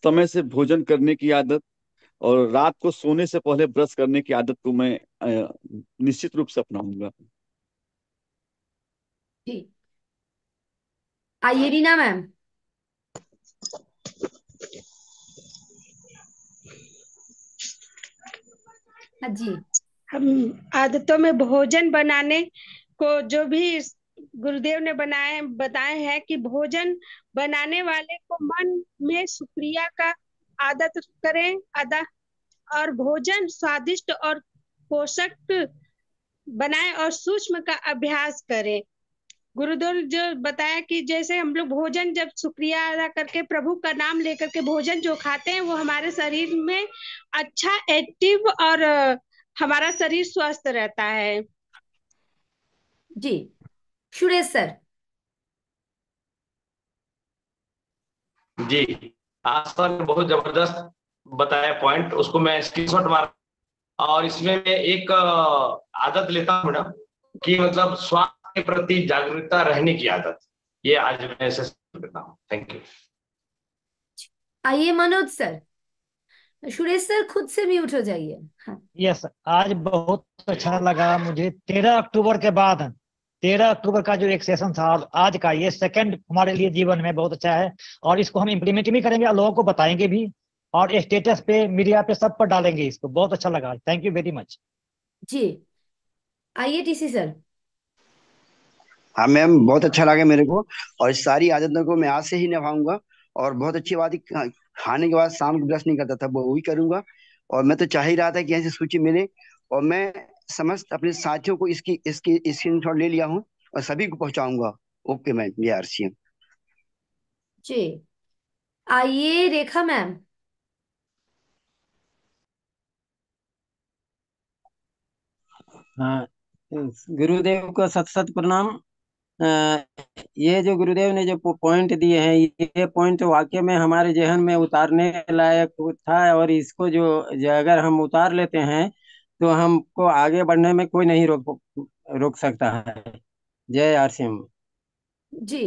समय से भोजन करने की आदत, और रात को सोने से पहले ब्रश करने की आदत को मैं निश्चित रूप से अपनाऊंगा। ठीक। आइए रीना मैम। हाँ जी। हम आदतों में भोजन बनाने को जो भी गुरुदेव ने बताए हैं कि भोजन बनाने वाले को मन में शुक्रिया का आदत करें अदा, और भोजन स्वादिष्ट और पोषक बनाएं और सूक्ष्म का अभ्यास करें। गुरुदेव जो बताया कि जैसे हम लोग भोजन जब शुक्रिया अदा करके प्रभु का नाम लेकर के भोजन जो खाते हैं वो हमारे शरीर में अच्छा एक्टिव और हमारा शरीर स्वस्थ रहता है। जी। सुरेश सर। जी, आज सर ने बहुत जबरदस्त बताया पॉइंट, उसको मैं स्क्रीनशॉट मार, और इसमें मैं एक आदत लेता हूँ मैडम कि मतलब स्वास्थ्य के प्रति जागरूकता रहने की आदत, ये आज मैं ऐसे करता हूँ। Thank you. आइए मनोज सर। सुरेश सर खुद से म्यूट हो जाइए। हाँ। यस, आज बहुत अच्छा लगा मुझे। 13 अक्टूबर के बाद 13 अक्टूबर का जो एक सेशन था, आज का ये सेकंड हमारे लिए जीवन में बहुत अच्छा है, और इसको हम इम्प्लीमेंट भी करेंगे और लोगों को बताएंगे भी, और स्टेटस पे, मीडिया पे, सब पर डालेंगे इसको। बहुत अच्छा लगा, थैंक यू वेरी मच। जी। आइए टीसी सर। हाँ मैम, बहुत अच्छा लगा मेरे को, और इस सारी आदतों को मैं आज से ही निभाऊंगा। और बहुत अच्छी बात है, खाने के बाद शाम को ब्रश नहीं करता था, वो भी करूंगा। और मैं तो चाह ही रहा था कि ऐसी सूची मिले, और मैं समस्त अपने साथियों को इसकी इसकी स्क्रीनशॉट ले लिया हूँ और सभी को पहुंचाऊंगा। ओके मैम, ये आरसीएम। जी। आइए रेखा मैम। हाँ, गुरुदेव को शत शत प्रणाम। अ, ये जो गुरुदेव ने जो पॉइंट दिए हैं, ये पॉइंट वाकई में हमारे जहन में उतारने लायक था, और इसको जो अगर हम उतार लेते हैं तो हमको आगे बढ़ने में कोई नहीं रोक रोक सकता है। जय आरसीएम। जी।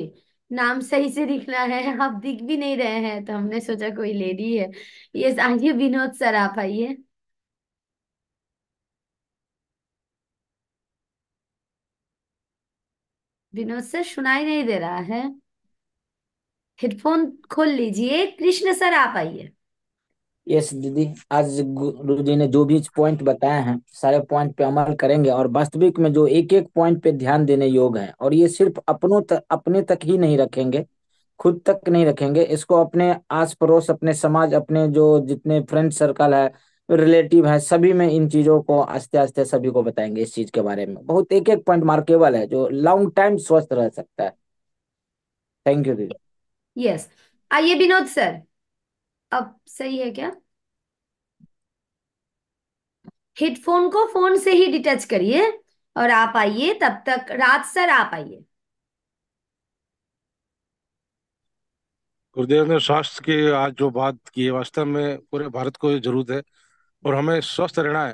नाम सही से लिखना है, आप दिख भी नहीं रहे हैं तो हमने सोचा कोई लेडी है। ये आइए विनोद सर आप आइए। विनोद सर सुनाई नहीं दे रहा है, हेडफोन खोल लीजिए। कृष्ण सर आप आइए। यस दीदी, आज गुरु जी ने जो भी पॉइंट बताए हैं सारे पॉइंट पे अमल करेंगे, और वास्तविक में जो एक एक पॉइंट पे ध्यान देने योग है, और ये सिर्फ अपने तक ही नहीं रखेंगे, खुद तक नहीं रखेंगे, इसको अपने आस पड़ोस, अपने समाज, अपने जो जितने फ्रेंड सर्कल है, रिलेटिव है, सभी में इन चीजों को आस्ते आस्ते सभी को बताएंगे। इस चीज के बारे में बहुत एक एक पॉइंट मार्केबल है जो लॉन्ग टाइम स्वस्थ रह सकता है। थैंक यू दीदी। यस। आइए विनोद सर, अब सही है क्या? हेडफोन को फोन से ही डिटच करिए और आप आइए। तब तक राज सर आप आइए। गुरुदेव ने स्वास्थ्य की आज जो बात की है, वास्तव में पूरे भारत को जरूरत है, और हमें स्वस्थ रहना है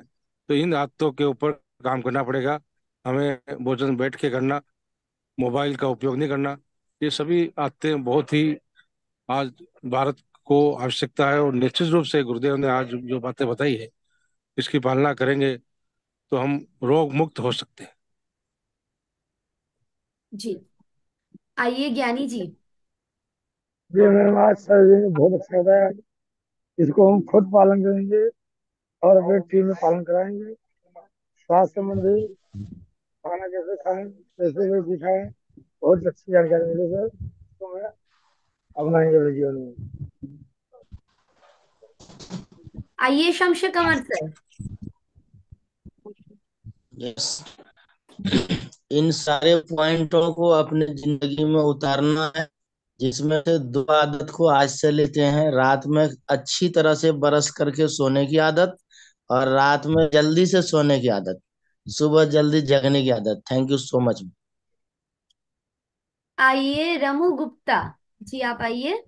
तो इन आदतों के ऊपर काम करना पड़ेगा। हमें भोजन बैठ के करना, मोबाइल का उपयोग नहीं करना, ये सभी आदतें बहुत ही आज भारत को आवश्यकता है। और निश्चित रूप से गुरुदेव ने आज जो बातें बताई है, इसकी पालना करेंगे तो हम रोग मुक्त हो सकते हैं। जी। आइए ज्ञानी जी। ये मेरे आज सर जी ने बहुत अच्छा बताया, इसको हम खुद पालन करेंगे और अपने टीम में पालन कराएंगे। स्वास्थ्य संबंधी खाना कैसे खाएं, कैसे भी दिखाएं, बहुत अच्छी जानकारी मिली सर, तो मैं अपनाएंगे अपने जीवन में। आइए शमशेर कमर सर। यस, इन सारे पॉइंटों को अपने जिंदगी में उतारना है, जिसमें से 2 आदत को आज से लेते हैं। रात में अच्छी तरह से ब्रश करके सोने की आदत, और रात में जल्दी से सोने की आदत, सुबह जल्दी जगने की आदत। Thank you so much. आइए रमू गुप्ता जी आप आइए।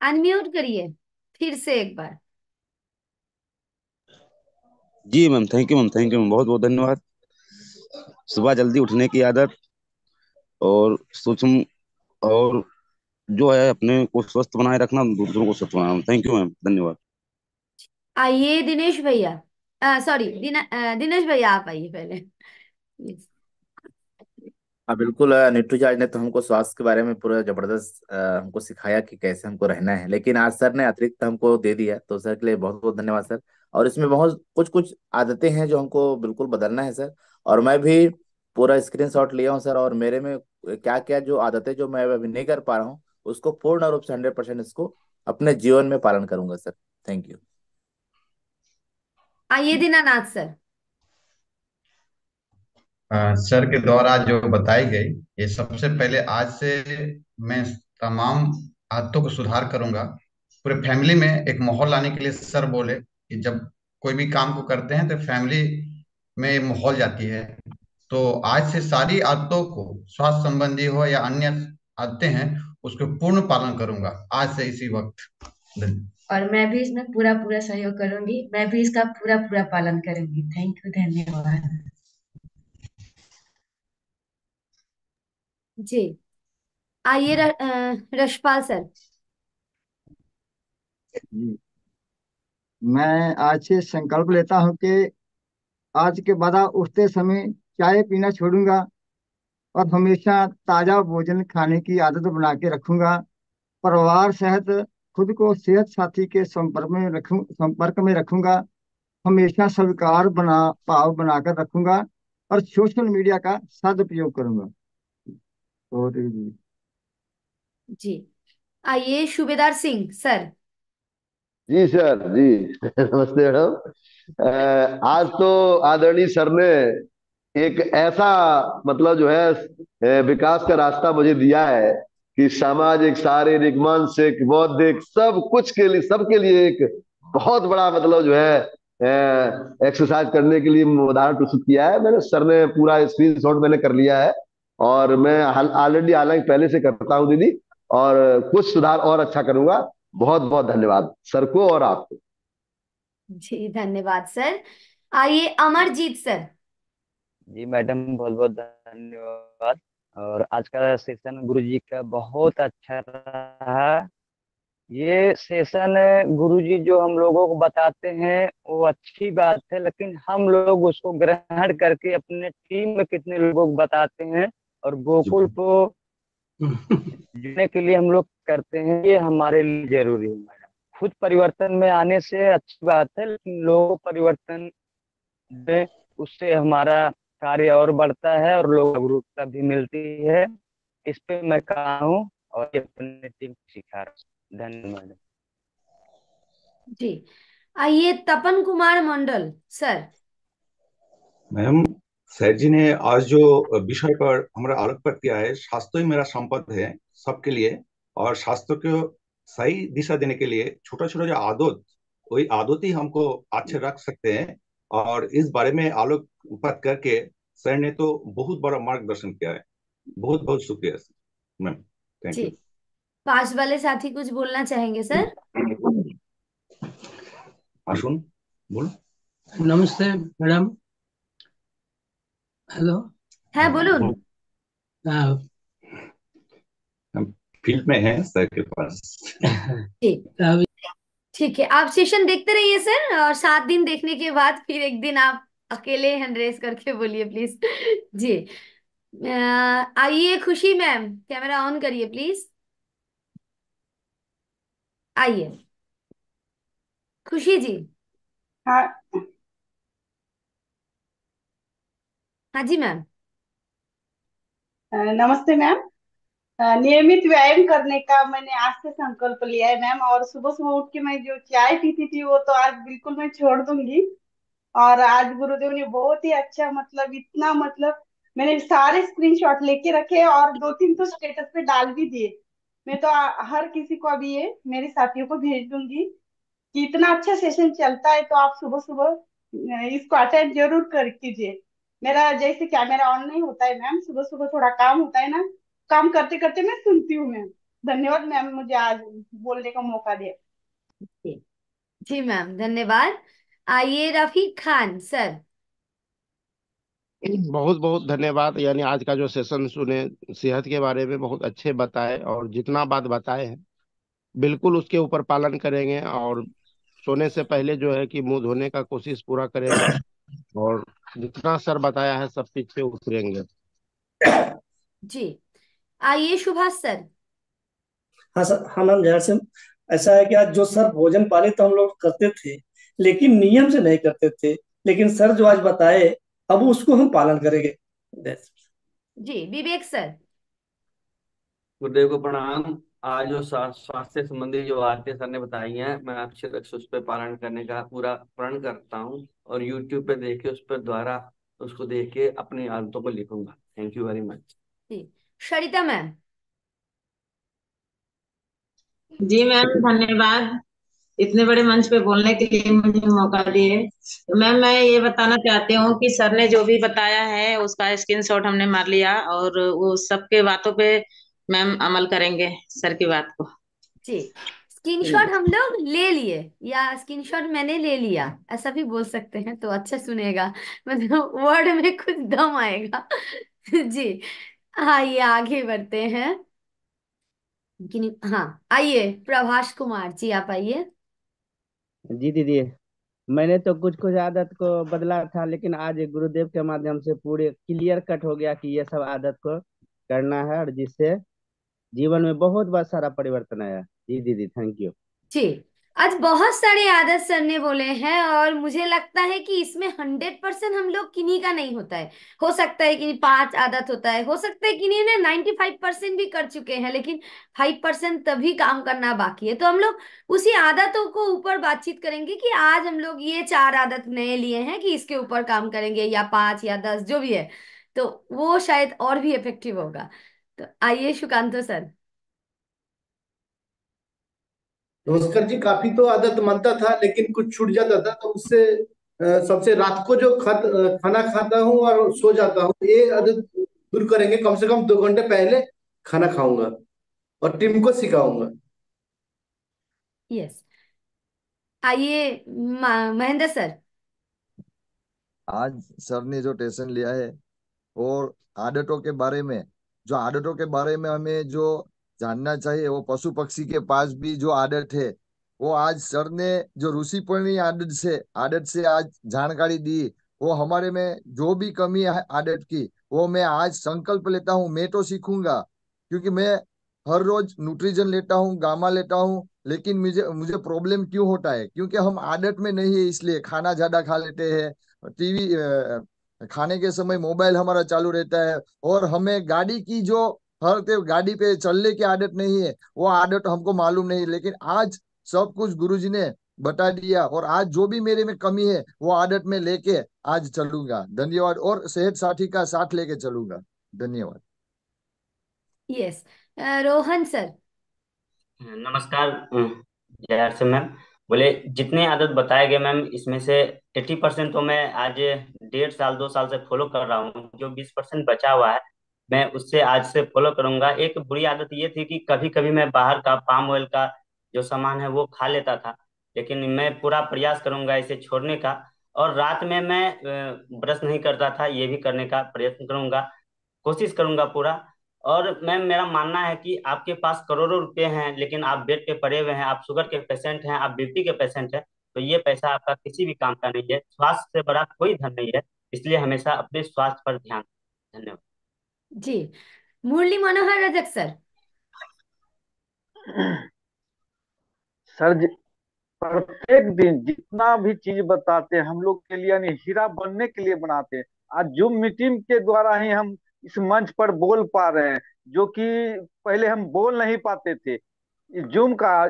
अनम्यूट करिए फिर से एक बार। जी ma'am, thank you ma'am, thank you ma'am, बहुत बहुत धन्यवाद। सुबह जल्दी उठने की आदत, और सूक्ष्म और जो है अपने को स्वस्थ बनाए रखना, दूसरों को स्वस्थ बनाना। थैंक यू मैम, धन्यवाद। आइए दिनेश भैया, सॉरी दिनेश भैया आप आइए पहले। Yes. हाँ बिल्कुल, नीटू जी आज ने तो हमको स्वास्थ्य के बारे में पूरा जबरदस्त हमको सिखाया कि कैसे हमको रहना है, लेकिन आज सर ने अतिरिक्त हमको दे दिया, तो सर के लिए बहुत बहुत धन्यवाद सर। और इसमें बहुत कुछ कुछ आदतें हैं जो हमको बिल्कुल बदलना है सर, और मैं भी पूरा स्क्रीनशॉट लिया हूँ सर, और मेरे में क्या क्या जो आदतें जो मैं अभी नहीं कर पा रहा हूँ उसको पूर्ण रूप से 100% इसको अपने जीवन में पालन करूंगा सर। Thank you. आइए दीनानाथ सर। सर के द्वारा जो बताई गई, ये सबसे पहले आज से मैं तमाम आदतों को सुधार करूंगा। पूरे फैमिली में एक माहौल लाने के लिए सर बोले कि जब कोई भी काम को करते हैं तो फैमिली में ये माहौल जाती है। तो आज से सारी आदतों को, स्वास्थ्य संबंधी हो या अन्य आदतें हैं, उसको पूर्ण पालन करूंगा आज से इसी वक्त। और मैं भी इसमें पूरा पूरा सहयोग करूंगी, मैं भी इसका पूरा पूरा पालन करूंगी। थैंक यू, धन्यवाद। जी आइए रशपाल सर। मैं आज से संकल्प लेता हूं कि आज के बाद उठते समय चाय पीना छोड़ूंगा और हमेशा ताजा भोजन खाने की आदत बना के रखूंगा। परिवार सहित खुद को सेहत साथी के संपर्क में रखूंगा। हमेशा स्वीकार भाव बनाकर रखूंगा और सोशल मीडिया का सदुपयोग करूंगा। और जी आइए सूबेदार सिंह सर। जी सर जी। नमस्ते मैडम। आज तो आदरणीय सर ने एक ऐसा मतलब जो है विकास का रास्ता मुझे दिया है कि सामाजिक, शारीरिक, मानसिक, बौद्धिक सब कुछ के लिए, सबके लिए एक बहुत बड़ा मतलब जो है एक्सरसाइज करने के लिए उदाहरण प्रस्तुत किया है। मैंने सर ने पूरा स्क्रीनशॉट मैंने कर लिया है, और मैं ऑलरेडी हालांकि पहले से करता हूँ दीदी, और कुछ सुधार और अच्छा करूंगा। बहुत बहुत धन्यवाद सर को और आपको। जी धन्यवाद सर। आइए अमरजीत सर। जी मैडम, बहुत बहुत धन्यवाद। और आज का सेशन गुरुजी का बहुत अच्छा रहा। ये सेशन गुरुजी जो हम लोगों को बताते हैं वो अच्छी बात है, लेकिन हम लोग उसको ग्रहण करके अपने टीम में कितने लोगों को बताते हैं और गोकुल को जुड़ने के लिए हम लोग करते हैं, ये हमारे लिए जरूरी है मैडम। खुद परिवर्तन में आने से अच्छी बात है, लेकिन लोगों को परिवर्तन में उससे हमारा कार्य और बढ़ता है और लोग जागरूकता भी मिलती है। इस पे मैं कहा हूँ और ये अपनी टीम को सिखा रहा हूँ। धन्यवाद। जी आइए तपन Kumar Mandal sir. Ma'am, sir जी ने आज जो विषय पर हमारा आलोकपात किया है, शास्त्र ही मेरा संपद है सबके लिए, और शास्त्र को सही दिशा देने के लिए छोटा छोटा जो आदत, वही आदत ही हमको अच्छे रख सकते हैं। और इस बारे में आलोकपात करके सर ने तो बहुत बड़ा मार्गदर्शन किया है। बहुत बहुत शुक्रिया मैम, थैंक जी यू। पास वाले साथी कुछ बोलना चाहेंगे सर? आशुन बोलो। नमस्ते मैडम। हेलो। है बोलून। हम फील्ड में हैं सर के पास। जी ठीक है, आप सेशन देखते रहिए सर, और 7 दिन देखने के बाद फिर एक दिन आप अकेले हैंड रेस करके बोलिए प्लीज। जी आइए खुशी मैम, कैमरा ऑन करिए प्लीज। आइए खुशी जी। हाँ हाँ जी मैम। नमस्ते मैम। नियमित व्यायाम करने का मैंने आज से संकल्प लिया है मैम, और सुबह सुबह उठ के मैं जो चाय पीती थी वो तो आज बिल्कुल मैं छोड़ दूंगी। और आज गुरुदेव ने बहुत ही अच्छा, मतलब इतना, मतलब मैंने सारे स्क्रीनशॉट लेके रखे और 2-3 तो स्टेटस पे डाल भी दिए। मैं तो हर किसी को अभी ये मेरे साथियों को भेज दूंगी कि इतना अच्छा सेशन चलता है, तो आप सुबह सुबह इसको अटेंड जरूर कर कीजिए। मेरा जैसे कैमरा ऑन नहीं होता है मैम, सुबह सुबह थोड़ा काम होता है ना, काम करते करते मैं सुनती हूँ मैम। धन्यवाद मैम, मुझे आज बोलने का मौका दिया। जी मैम धन्यवाद। आइए रफीक खान सर। बहुत बहुत धन्यवाद। यानी आज का जो सेशन सुने, सेहत के बारे में बहुत अच्छे बताए, और जितना बात बताए हैं बिल्कुल उसके ऊपर पालन करेंगे। और सोने से पहले जो है कि मुंह धोने का कोशिश पूरा करेंगे, और जितना सर बताया है सब पीछे उतरेंगे। जी, आइए सुभाष सर। हाँ सर, हाँ मैम, जहर से ऐसा है कि आज जो सर भोजन पानी तो हम लोग करते थे, लेकिन नियम से नहीं करते थे, लेकिन सर जो आज बताए अब उसको हम पालन करेंगे। जी, विवेक सर। गुरुदेव को प्रणाम। आज जो स्वास्थ्य संबंधी जो बातें सर ने बताई हैं, मैं अक्षर अक्षर उस पर पालन करने का पूरा प्रण करता हूँ, और यूट्यूब पे देख के उस पर द्वारा उसको देख के अपनी आदतों को लिखूंगा। Thank you very much. जी, सरिता मैम। जी मैम, धन्यवाद इतने बड़े मंच पे बोलने के लिए मुझे मौका दिए। तो मैम, मैं ये बताना चाहती हूँ कि सर ने जो भी बताया है उसका स्क्रीनशॉट हमने मार लिया, और वो सबके बातों पे मैम अमल करेंगे सर की बात को। जी, स्क्रीनशॉट हम लोग ले लिए, या स्क्रीनशॉट मैंने ले लिया, ऐसा भी बोल सकते हैं तो अच्छा सुनेगा, मतलब वर्ड में कुछ दम आएगा। जी, आइए आगे बढ़ते हैं। हाँ, आइए प्रभाष कुमार जी, आप आइए। जी दीदी, मैंने तो कुछ कुछ आदत को बदला था, लेकिन आज गुरुदेव के माध्यम से पूरे क्लियर कट हो गया कि ये सब आदत को करना है, और जिससे जीवन में बहुत बहुत सारा परिवर्तन आया। जी दीदी, थैंक यू। जी, आज बहुत सारे आदत सर ने बोले हैं, और मुझे लगता है कि इसमें 100% हम लोग किन्हीं का नहीं होता है। हो सकता है कि 5 आदत होता है, हो सकता है कि ने 95% भी कर चुके हैं, लेकिन 5% तभी काम करना बाकी है। तो हम लोग उसी आदतों को ऊपर बातचीत करेंगे कि आज हम लोग ये 4 आदत नए लिए हैं कि इसके ऊपर काम करेंगे, या 5 या 10 जो भी है, तो वो शायद और भी इफेक्टिव होगा। तो आइए सुकांतो सर। नमस्कार जी। काफी तो आदत मानता था, लेकिन कुछ छूट जाता था, तो उससे सबसे रात को जो खाना खाता हूँ और सो जाता हूँ, ये आदत दूर करेंगे। कम से कम 2 घंटे पहले खाना खाऊंगा और टीम को सिखाऊंगा। यस, आइए महेंद्र सर। आज सर ने जो टेंशन लिया है, और आदतों के बारे में, जो आदतों के बारे में हमें जो जानना चाहिए, वो पशु पक्षी के पास भी जो आदत है, वो आज सर ने जो ऋषिपणी आदत से आज जानकारी दी। वो हमारे में जो भी कमी है आदत की, वो मैं आज संकल्प लेता हूँ, मैं तो सीखूंगा। क्योंकि मैं हर रोज न्यूट्रिजन लेता हूँ, गामा लेता हूँ, लेकिन मुझे मुझे प्रॉब्लम क्यों होता है? क्योंकि हम आदत में नहीं है, इसलिए खाना ज्यादा खा लेते हैं, टीवी खाने के समय मोबाइल हमारा चालू रहता है, और हमें गाड़ी की जो हर गाड़ी पे चलने की आदत नहीं है, वो आदत हमको मालूम नहीं। लेकिन आज सब कुछ गुरुजी ने बता दिया, और आज जो भी मेरे में कमी है वो आदत में लेके आज चलूंगा। धन्यवाद, और सेहत साथी का साथ लेके चलूंगा। धन्यवाद। Yes, Rohan sir. नमस्कार जय से मैम। बोले जितने आदत बताए गए मैम, इसमें से 80% तो मैं आज 1.5 साल 2 साल से फॉलो कर रहा हूँ। जो 20% बचा हुआ है, मैं उससे आज से फॉलो करूंगा। एक बुरी आदत ये थी कि कभी कभी मैं बाहर का पाम ऑयल का जो सामान है वो खा लेता था, लेकिन मैं पूरा प्रयास करूंगा इसे छोड़ने का। और रात में मैं ब्रश नहीं करता था, ये भी करने का प्रयत्न करूंगा, कोशिश करूंगा पूरा। और मैम, मेरा मानना है कि आपके पास करोड़ों रुपए हैं, लेकिन आप बेड पे पड़े हुए हैं, आप शुगर के पेशेंट हैं, आप बीपी के पेशेंट हैं, तो ये पैसा आपका किसी भी काम का नहीं है। स्वास्थ्य से बड़ा कोई धन नहीं है, इसलिए हमेशा अपने स्वास्थ्य पर ध्यान दें। धन्यवाद। जी, मुरली मनोहर रजक सर। सर जी, प्रत्येक दिन जितना भी चीज बताते हैं हम लोग के लिए, यानी हीरा बनने के लिए बनाते हैं। आज जूम मीटिंग के द्वारा ही हम इस मंच पर बोल पा रहे हैं, जो कि पहले हम बोल नहीं पाते थे। जूम का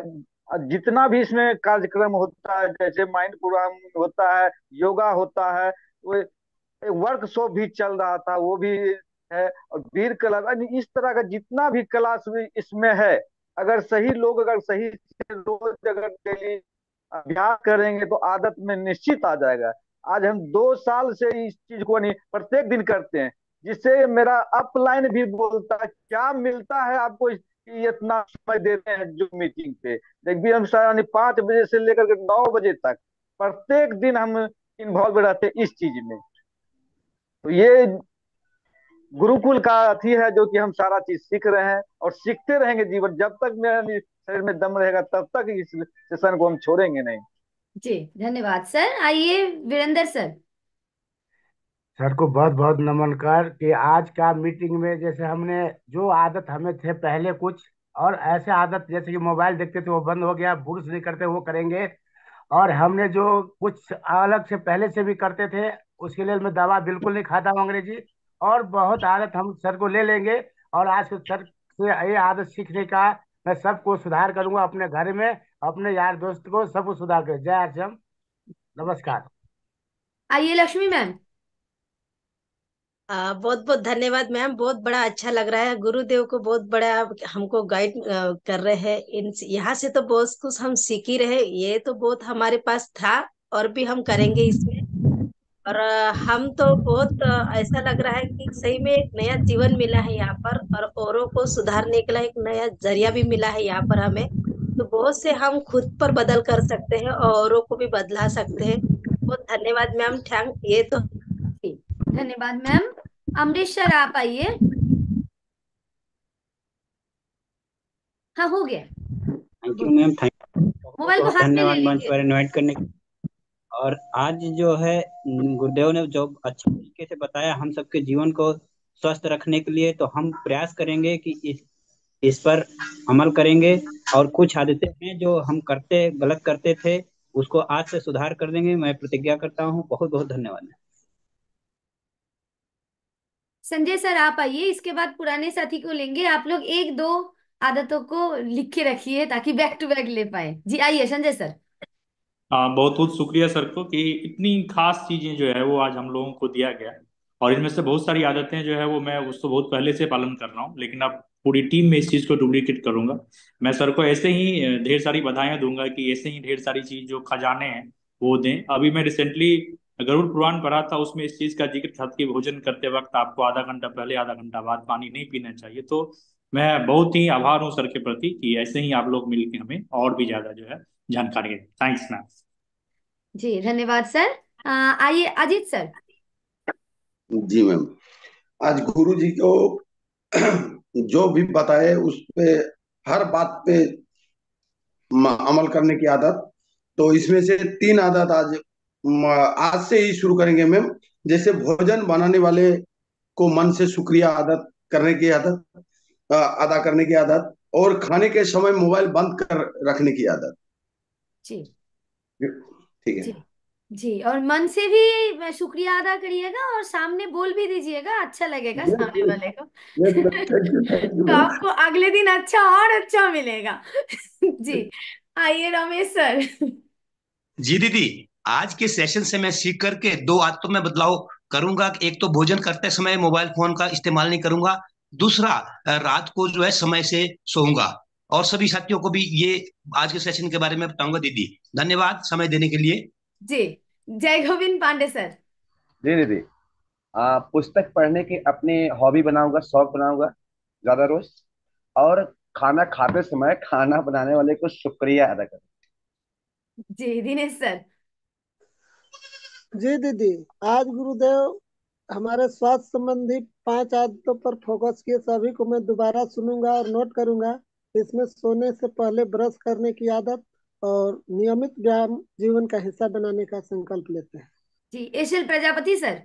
जितना भी इसमें कार्यक्रम होता है, जैसे माइंड प्रोग्राम होता है, योगा होता है, वो वर्कशॉप भी चल रहा था, वो भी है, और वीर कला, यानी इस तरह का जितना भी क्लास भी इसमें है, अगर सही लोग अगर सही से रोज अगर डेली अभ्यास करेंगे तो आदत में निश्चित आ जाएगा। आज हम 2 साल से इस चीज को नहीं प्रत्येक दिन करते हैं, जिससे मेरा अपलाइन भी बोलता है क्या मिलता है आपको कि इतना समय देते हैं जो मीटिंग पे। देखिए हम 5 बजे से लेकर के 9 बजे तक प्रत्येक दिन हम इन्वॉल्व रहते हैं इस चीज में। तो ये गुरुकुल का अथी है जो कि हम सारा चीज सीख रहे हैं और सीखते रहेंगे जीवन, जब तक मेरे शरीर में दम रहेगा तब तक इस सेशन को हम छोड़ेंगे नहीं। जी धन्यवाद सर। आइए वीरेंद्र सर। सर को बहुत बहुत नमन कर कि आज का मीटिंग में जैसे हमने जो आदत हमें थे पहले कुछ और ऐसे आदत जैसे कि मोबाइल देखते थे वो बंद हो गया, ब्रुश नहीं करते वो करेंगे। और हमने जो कुछ अलग से पहले से भी करते थे उसके लिए मैं दवा बिल्कुल नहीं खाता हूँ अंग्रेजी। और बहुत आदत हम सर को ले लेंगे। और आज से सर से ये आदत सीखने का मैं सबको सुधार करूंगा, अपने घर में अपने यार दोस्त को सबको सुधार कर। जय आश्रम, नमस्कार। आइए लक्ष्मी मैम। बहुत बहुत धन्यवाद मैम, बहुत बड़ा अच्छा लग रहा है। गुरुदेव को बहुत बड़ा हमको गाइड कर रहे हैं। इन यहाँ से तो बहुत कुछ हम सीख ही रहे, ये तो बहुत हमारे पास था और भी हम करेंगे इसमें। और हम तो बहुत ऐसा लग रहा है कि सही में एक नया जीवन मिला है यहाँ पर, और औरों को सुधारने के लिए एक नया जरिया भी मिला है यहाँ पर हमें। तो बहुत से हम खुद पर बदल कर सकते हैं और औरों को भी बदला सकते हैं। बहुत धन्यवाद मैम, थैंक ये तो। धन्यवाद मैम। अमरीश सर आप आइए। हाँ हो गया। Thank you ma'am, thank mobile को बहुत हाथ में ले धन्यवाद मंच लीजिए। पर इनवाइट करने के। और आज जो है गुरुदेव ने जो अच्छे तरीके से बताया हम सबके जीवन को स्वस्थ रखने के लिए, तो हम प्रयास करेंगे कि इस पर अमल करेंगे। और कुछ आदतें हैं जो हम करते गलत करते थे उसको आज से सुधार कर देंगे, मैं प्रतिज्ञा करता हूँ। बहुत बहुत धन्यवाद। संजय सर आप आइए, इसके बाद पुराने साथी को लेंगे। आप लोग एक दो आदतों को लिख के रखिए ताकि बैक टू बैक ले पाए। जी आइए संजय सर। बहुत बहुत शुक्रिया सर को कि इतनी खास चीजें जो है वो आज हम लोगों को दिया गया। और इनमें से बहुत सारी आदतें जो है वो मैं उसको बहुत पहले से पालन कर रहा हूँ, लेकिन अब पूरी टीम में इस चीज को डुप्लीकेट करूंगा। मैं सर को ऐसे ही ढेर सारी बधाइयां दूंगा कि ऐसे ही ढेर सारी चीज जो खजाने हैं वो दें। अभी मैं रिसेंटली गरुड़ पुराण पढ़ा था, उसमें इस चीज का जिक्र था कि भोजन करते वक्त आपको आधा घंटा पहले आधा घंटा बाद पानी नहीं पीना चाहिए। तो मैं बहुत ही आभार हूँ सर के प्रति कि ऐसे ही आप लोग मिलकर हमें और भी ज्यादा जो है जानकारी दें। Thanks ma'am. जी धन्यवाद सर। आइए अजीत सर। जी मैम, आज गुरु जी को जो भी बताए उस पे हर बात पे अमल करने की आदत। तो इसमें से 3 आदत आज से ही शुरू करेंगे मैम। जैसे भोजन बनाने वाले को मन से शुक्रिया आदत करने की आदत, अदा करने की आदत, और खाने के समय मोबाइल बंद कर रखने की आदत। जी ठीक है। जी जी। और मन से भी शुक्रिया अदा करिएगा और सामने बोल भी दीजिएगा, अच्छा लगेगा सामने वाले को। तो आपको अगले दिन अच्छा और अच्छा मिलेगा। जी आइए रमेश सर। जी दीदी, आज के सेशन से मैं सीख करके 2 आदतों में बदलाव करूंगा। एक तो भोजन करते समय मोबाइल फोन का इस्तेमाल नहीं करूंगा। दूसरा, रात को जो है समय से सोऊंगा। और सभी साथियों को भी ये आज के सेशन के बारे में बताऊंगा। दीदी धन्यवाद समय देने के लिए। जी जय गोविंद पांडे सर। जी दीदी, पुस्तक पढ़ने की अपनी हॉबी बनाऊंगा, शौक बनाऊंगा ज्यादा रोज। और खाना खाते समय खाना बनाने वाले को शुक्रिया अदा करूंगा। जी दिनेश सर। जी दीदी, आज गुरुदेव हमारे स्वास्थ्य संबंधी 5 आदतों पर फोकस किए, सभी को मैं दोबारा सुनूंगा और नोट करूंगा। इसमें सोने से पहले ब्रश करने की आदत और नियमित व्यायाम जीवन का हिस्सा बनाने का संकल्प लेते हैं। जी Eshal Prajapati sir.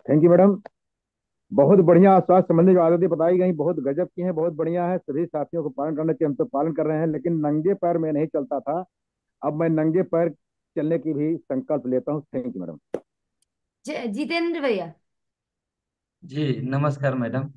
Thank you madam, बहुत बढ़िया स्वास्थ्य संबंधी जो आदतें बताई गई बहुत गजब की हैं, बहुत बढ़िया है। सभी साथियों को पालन करना चाहिए, हम तो पालन कर रहे हैं। लेकिन नंगे पैर में नहीं चलता था, अब मैं नंगे पैर चलने की भी संकल्प लेता हूँ। Thank you madam. जितेंद्र भैया। जी नमस्कार मैडम।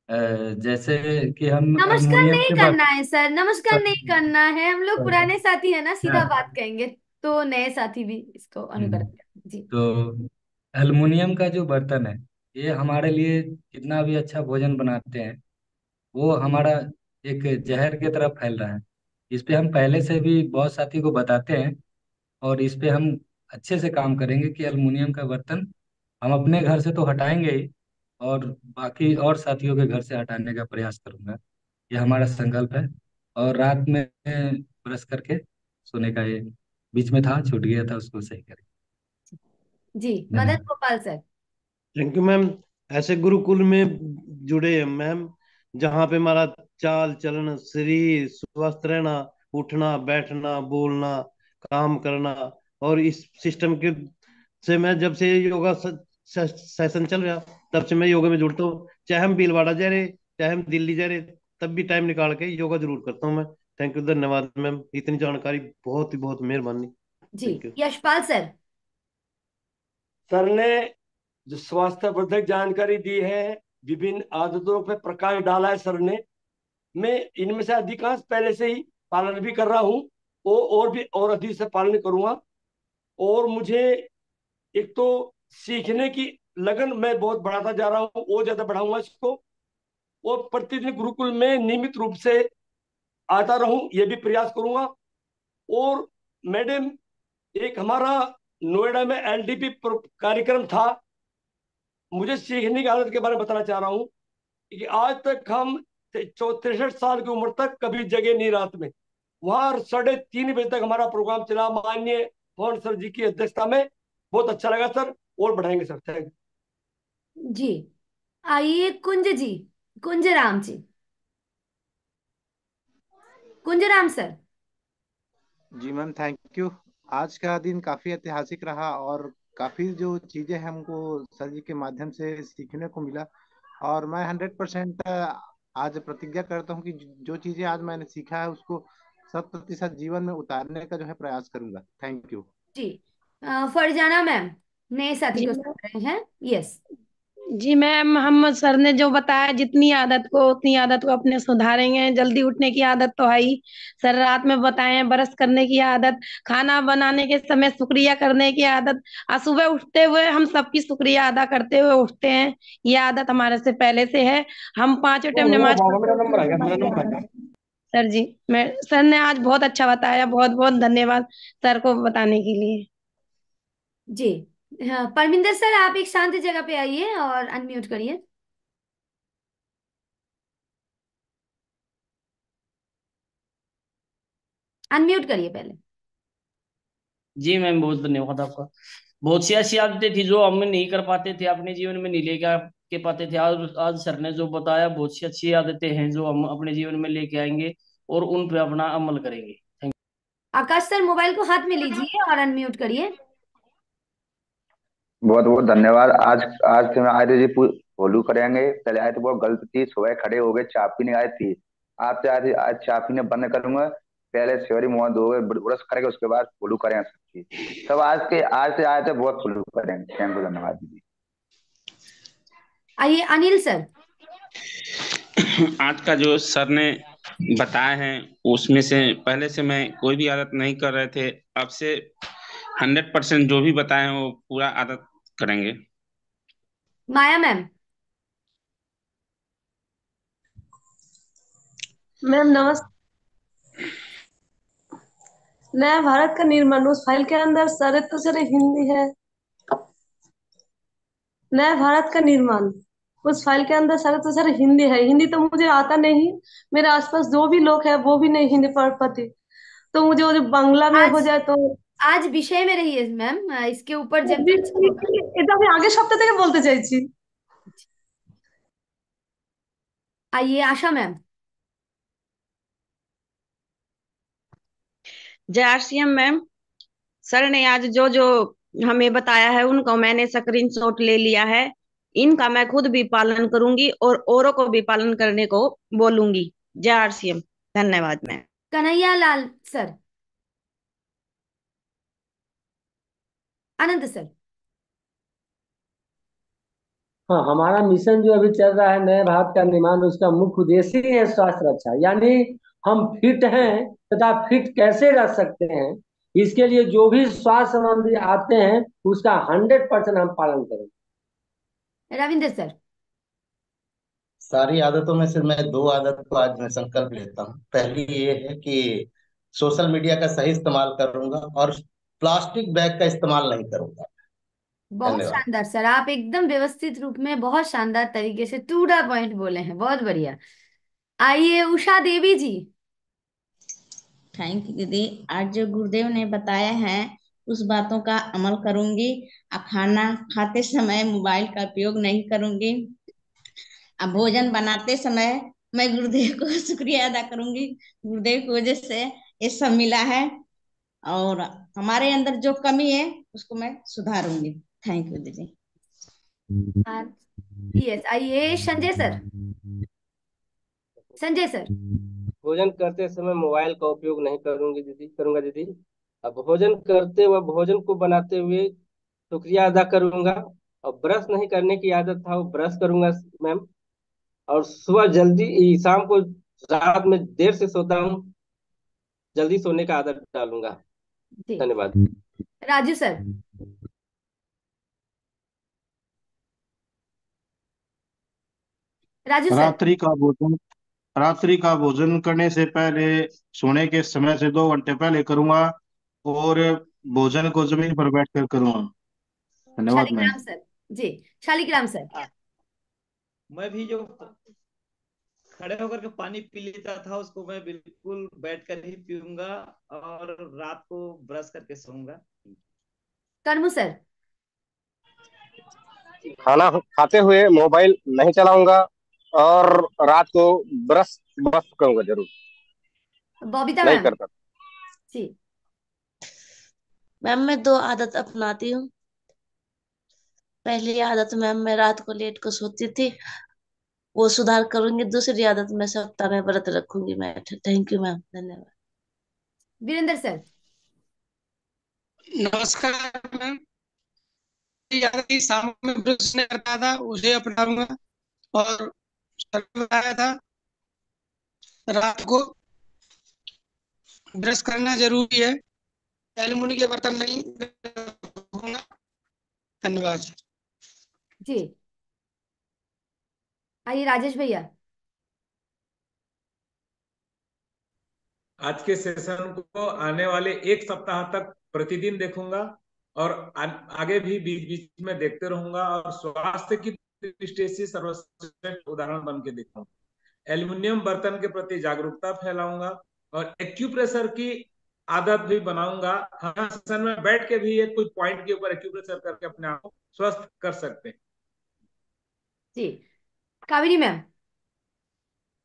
जैसे कि हम नमस्कार हारमोनियम नहीं के करना बारे है सर, नमस्कार नहीं करना है। हम लोग पुराने साथी है ना, सीधा हाँ, बात कहेंगे तो नए साथी भी इसको अनुकरण करें। जी तो एल्युमिनियम का जो बर्तन है ये हमारे लिए कितना भी अच्छा भोजन बनाते हैं वो हमारा एक जहर की तरह फैल रहा है। इस पे हम पहले से भी बहुत साथी को बताते हैं और इस पे हम अच्छे से काम करेंगे कि एल्युमिनियम का बर्तन हम अपने घर से तो हटाएंगे ही और बाकी और साथियों के घर से हटाने का प्रयास करूंगा। ये हमारा संकल्प है। और रात में ब्रश करके सोने का ये बीच में था छूट गया था, उसको सही करें। जी, Madan Gopal sir. Thank you ma'am. ऐसे गुरुकुल में जुड़े हैं मैम, जहाँ पे हमारा चाल चलन, शरीर स्वस्थ रहना, उठना बैठना बोलना, काम करना, और इस सिस्टम के से मैं जब से योगा सेशन चल रहा, तब से मैं योगा में जुड़ता हूँ। चाहे हम भीलवाड़ा जा रहे, चाहे हम दिल्ली जा रहे, तब भी टाइम निकाल के योगा जरूर करता हूँ मैं। थैंक यू, धन्यवाद मैम, इतनी जानकारी, बहुत ही बहुत मेहरबानी। जी, thank you. Yashpal sir. Sir ने जो स्वास्थ्यवर्धक जानकारी दी है, विभिन्न आदतों पर प्रकाश डाला है सर ने, मैं इनमें से अधिकांश पहले से ही पालन भी कर रहा हूँ, और भी और अधिक से पालन करूंगा। और मुझे एक तो सीखने की लगन मैं बहुत बढ़ाता जा रहा हूँ, और ज्यादा बढ़ाऊंगा इसको, और प्रतिदिन गुरुकुल में नियमित रूप से आता रहूं, ये भी प्रयास करूंगा। और मैडम, एक हमारा नोएडा में एलडीपी कार्यक्रम था, मुझे सीखने की आदत के बारे में बताना चाह रहा हूँ कि आज तक हम 63 साल की उम्र तक कभी जगे नहीं रात में। वहां 3:30 बजे तक हमारा प्रोग्राम चला, माननीय पवन सर जी की अध्यक्षता में। बहुत अच्छा लगा सर, और बढ़ाएंगे सर। थैंक जी, आइए कुंज जी, कुंज राम जी, कुंज राम सर। जी मैम, थैंक यू। आज का दिन काफी ऐतिहासिक रहा और काफी जो चीजें हमको सर जी के माध्यम से सीखने को मिला, और मैं 100% आज प्रतिज्ञा करता हूँ कि जो चीजें आज मैंने सीखा है उसको 100% जीवन में उतारने का जो है प्रयास करूंगा। Thank you. जी, फरजाना मैम नए साथी जी को सुन रहे हैं। यस। जी मैम, मोहम्मद सर ने जो बताया, जितनी आदत को उतनी आदत को अपने सुधारेंगे। जल्दी उठने की आदत तो है ही, सर रात में बताए, ब्रश करने की आदत, खाना बनाने के समय शुक्रिया करने की आदत, और सुबह उठते हुए हम सबकी शुक्रिया अदा करते हुए उठते हैं। ये आदत हमारे से पहले से है। हम 5 टाइम नमाज मेरा पढ़ते नंबर आ गया, मेरा हैं। नंबर आ गया। सर जी, मैं सर ने आज बहुत अच्छा बताया, बहुत बहुत धन्यवाद सर को बताने के लिए। जी, हाँ, परमिंदर सर आप एक शांत जगह पे आइए और अनम्यूट करिए। अनम्यूट करिए पहले। जी मैम, बहुत धन्यवाद आपका। बहुत सी ऐसी आदतें थी जो हम नहीं कर पाते थे, अपने जीवन में नहीं लेकर के पाते थे। आज सर ने जो बताया, बहुत सी अच्छी आदतें हैं जो हम अपने जीवन में लेके आएंगे और उन पे अपना अमल करेंगे। थैंक आकाश सर मोबाइल को हाथ में लीजिए और अनम्यूट करिए। बहुत बहुत धन्यवाद। आज आज से मैं आए थे जी, फॉलो करेंगे। पहले आए थे बहुत गलत थी, सुबह खड़े हो गए, चाय पीने आए थी। आपसे आज आज चाय पीने बंद करूंगा। पहले सेवरी मुंह धोगे, ब्रश करेंगे, उसके बाद फॉलो करेंगे सबकी। सब आज से आए थे, बहुत फॉलो करेंगे। थैंक यू, धन्यवाद दीदी। आइए अनिल सर। आज का जो सर ने बताया है उसमें से पहले से मैं कोई भी आदत नहीं कर रहे थे, अब से 100% जो भी बताए हैं वो पूरा आदत करेंगे। माया मैम। मैम नमस्ते। नया भारत का निर्माण, उस फाइल के अंदर सारे तो सारे हिंदी है। नया भारत का निर्माण, उस फाइल के अंदर सारे तो सारे हिंदी है। हिंदी तो मुझे आता नहीं, मेरे आसपास जो भी लोग हैं वो भी नहीं हिंदी पढ़ पाते, तो मुझे वो जो बांग्ला में हो जाए तो। आज विषय में रहिए मैम, इसके ऊपर जब चर्चा होगी। এটা আমি আগের সপ্তাহ থেকে বলতে চাইছি। आइए आशा मैम। जय आरसीएम मैम। सर ने आज जो जो हमें बताया है उनको मैंने स्क्रीनशॉट ले लिया है। इनका मैं खुद भी पालन करूंगी और औरों को भी पालन करने को बोलूंगी। जय आरसीएम। धन्यवाद मैम। कन्हैया लाल सर। आनंद सर। हाँ, हमारा मिशन जो अभी चल रहा है नए भारत का निर्माण, उसका मुख्य उद्देश्य ही है स्वास्थ्य रक्षा। यानी हम फिट हैं तथा फिट कैसे रह सकते हैं, इसके लिए जो भी स्वास्थ्य संबंधी आते हैं उसका 100% हम पालन करेंगे। रविंद्र सर। सारी आदतों में से मैं 2 आदत को आज मैं संकल्प लेता हूँ। पहली ये है कि सोशल मीडिया का सही इस्तेमाल करूंगा और प्लास्टिक बैग का इस्तेमाल नहीं करूंगा। बहुत धन्यवाद। शानदार सर, आप एकदम व्यवस्थित रूप में बहुत शानदार तरीके से टू द पॉइंट बोले हैं, बहुत बढ़िया। आइए उषा देवी जी। थैंक यू दीदी। आज जो गुरुदेव ने बताया है उस बातों का अमल करूंगी। अब खाना खाते समय मोबाइल का उपयोग नहीं करूंगी। अब भोजन बनाते समय मैं गुरुदेव को शुक्रिया अदा करूंगी। गुरुदेव की वजह से ये सब मिला है, और हमारे अंदर जो कमी है उसको मैं सुधारूंगी। थैंक यू दीदी। यस, आइए संजय सर। संजय सर। भोजन करते समय मोबाइल का उपयोग नहीं करूंगा दीदी। अब भोजन करते व भोजन को बनाते हुए शुक्रिया अदा करूंगा। और ब्रश नहीं करने की आदत था, वो ब्रश करूंगा मैम। और सुबह जल्दी, शाम को रात में देर से सोता हूँ, जल्दी सोने का आदत डालूंगा। जी, धन्यवाद। राजू सर। राजू सर। रात्रि का भोजन करने से पहले सोने के समय से 2 घंटे पहले करूंगा, और भोजन को जमीन पर बैठकर करूंगा। धन्यवाद मैम। शालिग्राम सर। जी, शालिग्राम सर। मैं भी जो खड़े होकर के पानी पी लेता था उसको मैं बिल्कुल बैठकर ही पीऊंगा, और रात को ब्रश करके सोऊंगा। कर्मू सर। खाना खाते हुए मोबाइल नहीं चलाऊंगा, और रात को ब्रश ब्रश करूंगा जरूर। बबीता नहीं मैम। करता। जी। मैम मैं 2 आदत अपनाती हूँ। पहली आदत मैम, मैं रात को लेट को सोती थी, वो सुधार करूंगी। दूसरी आदत, मैं सप्ताह में व्रत रखूंगी मैं। थैंक यू मैम, धन्यवाद। वीरेंद्र सर। नमस्कार मैम। याद शाम में ब्रश नहीं करता था, उसे अपनाऊंगा। और सर ने बताया था रात को ब्रश करना जरूरी है, एल्युमिनियम के बर्तन नहीं रखूंगा। धन्यवाद। जी, आइए राजेश भैया। आज के सेशन को आने वाले 1 सप्ताह तक प्रतिदिन देखूंगा, और आगे भी बीच बीच में देखते रहूंगा, और स्वास्थ्य की दृष्टि से सर्वश्रेष्ठ उदाहरण बन के दिखाऊंगा। एल्युमिनियम बर्तन के प्रति जागरूकता फैलाऊंगा, और एक्यूप्रेशर की आदत भी बनाऊंगा। हम सेशन में बैठ के भी एक कोई पॉइंट के ऊपर एक्यूप्रेशर करके अपने आप को स्वस्थ कर सकते हैं। जी, Kaveri ma'am.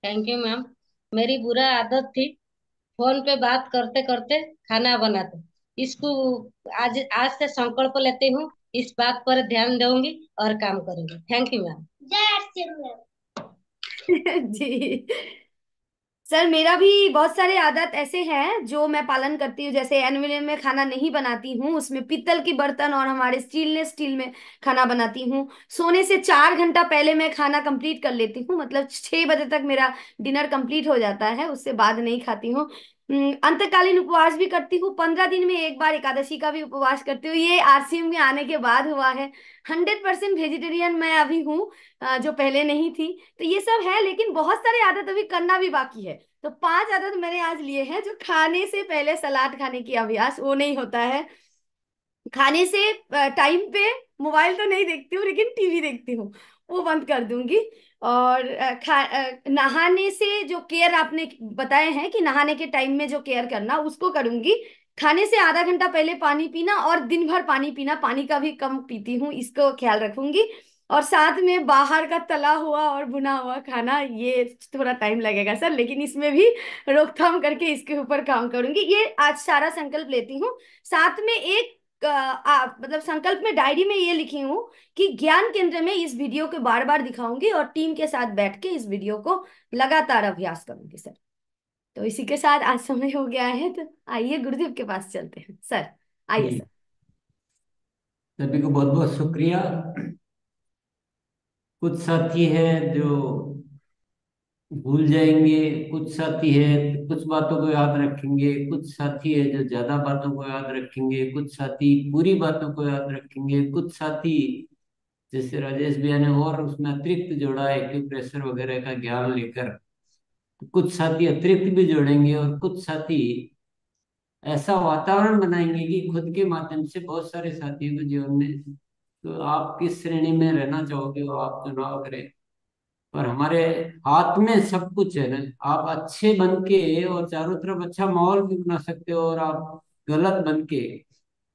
Thank you ma'am. मेरी बुरा आदत थी फोन पे बात करते करते खाना बनाते। इसको आज आज से संकल्प लेती हूँ, इस बात पर ध्यान दूंगी और काम करूंगी। Thank you ma'am. जी सर, मेरा भी बहुत सारे आदत ऐसे हैं जो मैं पालन करती हूँ। जैसे एल्युमिनियम में खाना नहीं बनाती हूँ, उसमें पीतल की बर्तन और हमारे स्टील में खाना बनाती हूँ। सोने से 4 घंटा पहले मैं खाना कंप्लीट कर लेती हूँ, मतलब 6 बजे तक मेरा डिनर कंप्लीट हो जाता है, उससे बाद नहीं खाती हूँ। अंतकालीन उपवास भी करती हूँ, 15 दिन में एक बार एकादशी का भी उपवास करती हूँ। ये आरसीएम में आने के बाद हुआ है। 100% वेजिटेरियन मैं अभी हूँ, जो पहले नहीं थी। तो ये सब है, लेकिन बहुत सारे आदत अभी करना भी बाकी है। तो 5 आदत मैंने आज लिए हैं। जो खाने से पहले सलाद खाने की अभ्यास, वो नहीं होता है। खाने से टाइम पे मोबाइल तो नहीं देखती हूँ, लेकिन टीवी देखती हूँ, वो बंद कर दूंगी। और नहाने से जो केयर आपने बताए हैं कि नहाने के टाइम में जो केयर करना, उसको करूंगी। खाने से आधा घंटा पहले पानी पीना, और दिन भर पानी पीना, पानी का भी कम पीती हूँ, इसको ख्याल रखूंगी। और साथ में बाहर का तला हुआ और भुना हुआ खाना, ये थोड़ा टाइम लगेगा सर, लेकिन इसमें भी रोकथाम करके इसके ऊपर काम करूंगी। ये आज सारा संकल्प लेती हूँ। साथ में एक मतलब संकल्प में डायरी में ये लिखी हूँ कि ज्ञान केंद्र में इस वीडियो को बार बार दिखाऊंगी, और टीम के साथ बैठ के इस वीडियो को लगातार अभ्यास करूंगी सर। तो इसी के साथ आज समय हो गया है, तो आइए गुरुदेव के पास चलते हैं सर। आइए सर। सभी को बहुत बहुत शुक्रिया। कुछ साथी हैं जो भूल जाएंगे, कुछ साथी है कुछ बातों को याद रखेंगे, कुछ साथी है जो ज्यादा बातों को याद रखेंगे, कुछ साथी पूरी बातों को याद रखेंगे, कुछ साथी जैसे राजेश भैया ने और उसमें अतिरिक्त जोड़ा एक्यूप्रेशर वगैरह का ज्ञान लेकर, तो कुछ साथी अतिरिक्त भी जोड़ेंगे, और कुछ साथी ऐसा वातावरण बनाएंगे कि खुद के माध्यम से बहुत सारे साथियों के जीवन में, तो आप किस श्रेणी में रहना चाहोगे वो आप चुनाव करें। पर हमारे हाथ में सब कुछ है ना। आप अच्छे बन के और चारों तरफ अच्छा माहौल भी बना सकते हो, और आप गलत बन के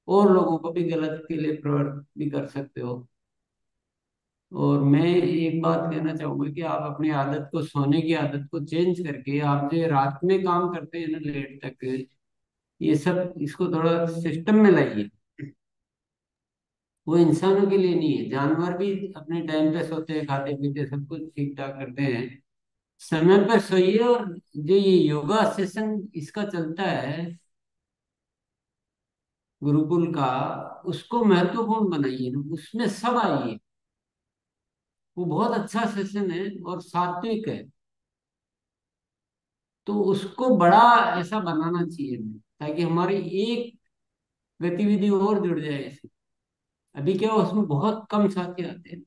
और लोगों को भी गलत के लिए प्रवृत्त भी कर सकते हो। और मैं एक बात कहना चाहूंगा कि आप अपनी आदत को, सोने की आदत को चेंज करके, आप जो रात में काम करते हैं ना लेट तक, ये सब इसको थोड़ा सिस्टम में लाइए। वो इंसानों के लिए नहीं है, जानवर भी अपने टाइम पे सोते हैं, खाते पीते सब कुछ ठीक ठाक करते हैं, समय पर सोइए। और जो ये योगा सेशन इसका चलता है गुरुकुल का, उसको महत्वपूर्ण बनाइए ना, उसमें सब आइए। वो बहुत अच्छा सेशन है और सात्विक है, तो उसको बड़ा ऐसा बनाना चाहिए हमें, ताकि हमारी एक गतिविधि और जुड़ जाए इसमें। अभी क्या उसमें बहुत कम साथी आते हैं,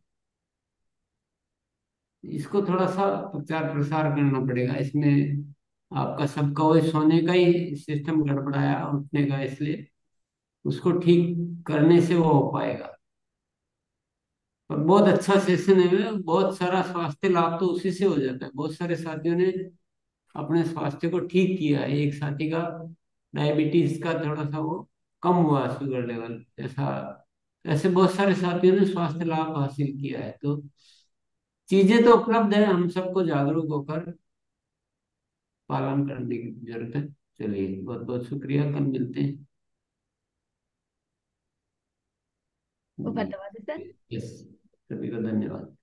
इसको थोड़ा सा प्रचार प्रसार करना पड़ेगा इसमें। आपका सबका वही सोने का ही सिस्टम गड़बड़ाया, उठने का, इसलिए उसको ठीक करने से वो हो पाएगा। पर बहुत अच्छा सेशन है, बहुत सारा स्वास्थ्य लाभ तो उसी से हो जाता है। बहुत सारे साथियों ने अपने स्वास्थ्य को ठीक किया है। एक साथी का डायबिटीज का थोड़ा सा वो कम हुआ, शुगर लेवल ऐसा, ऐसे बहुत सारे साथियों ने स्वास्थ्य लाभ हासिल किया है। तो चीजें तो उपलब्ध है, हम सबको जागरूक होकर पालन करने की जरूरत है। चलिए, बहुत बहुत शुक्रिया, कल मिलते हैं। वो धन्यवाद सर। यस, सभी को धन्यवाद।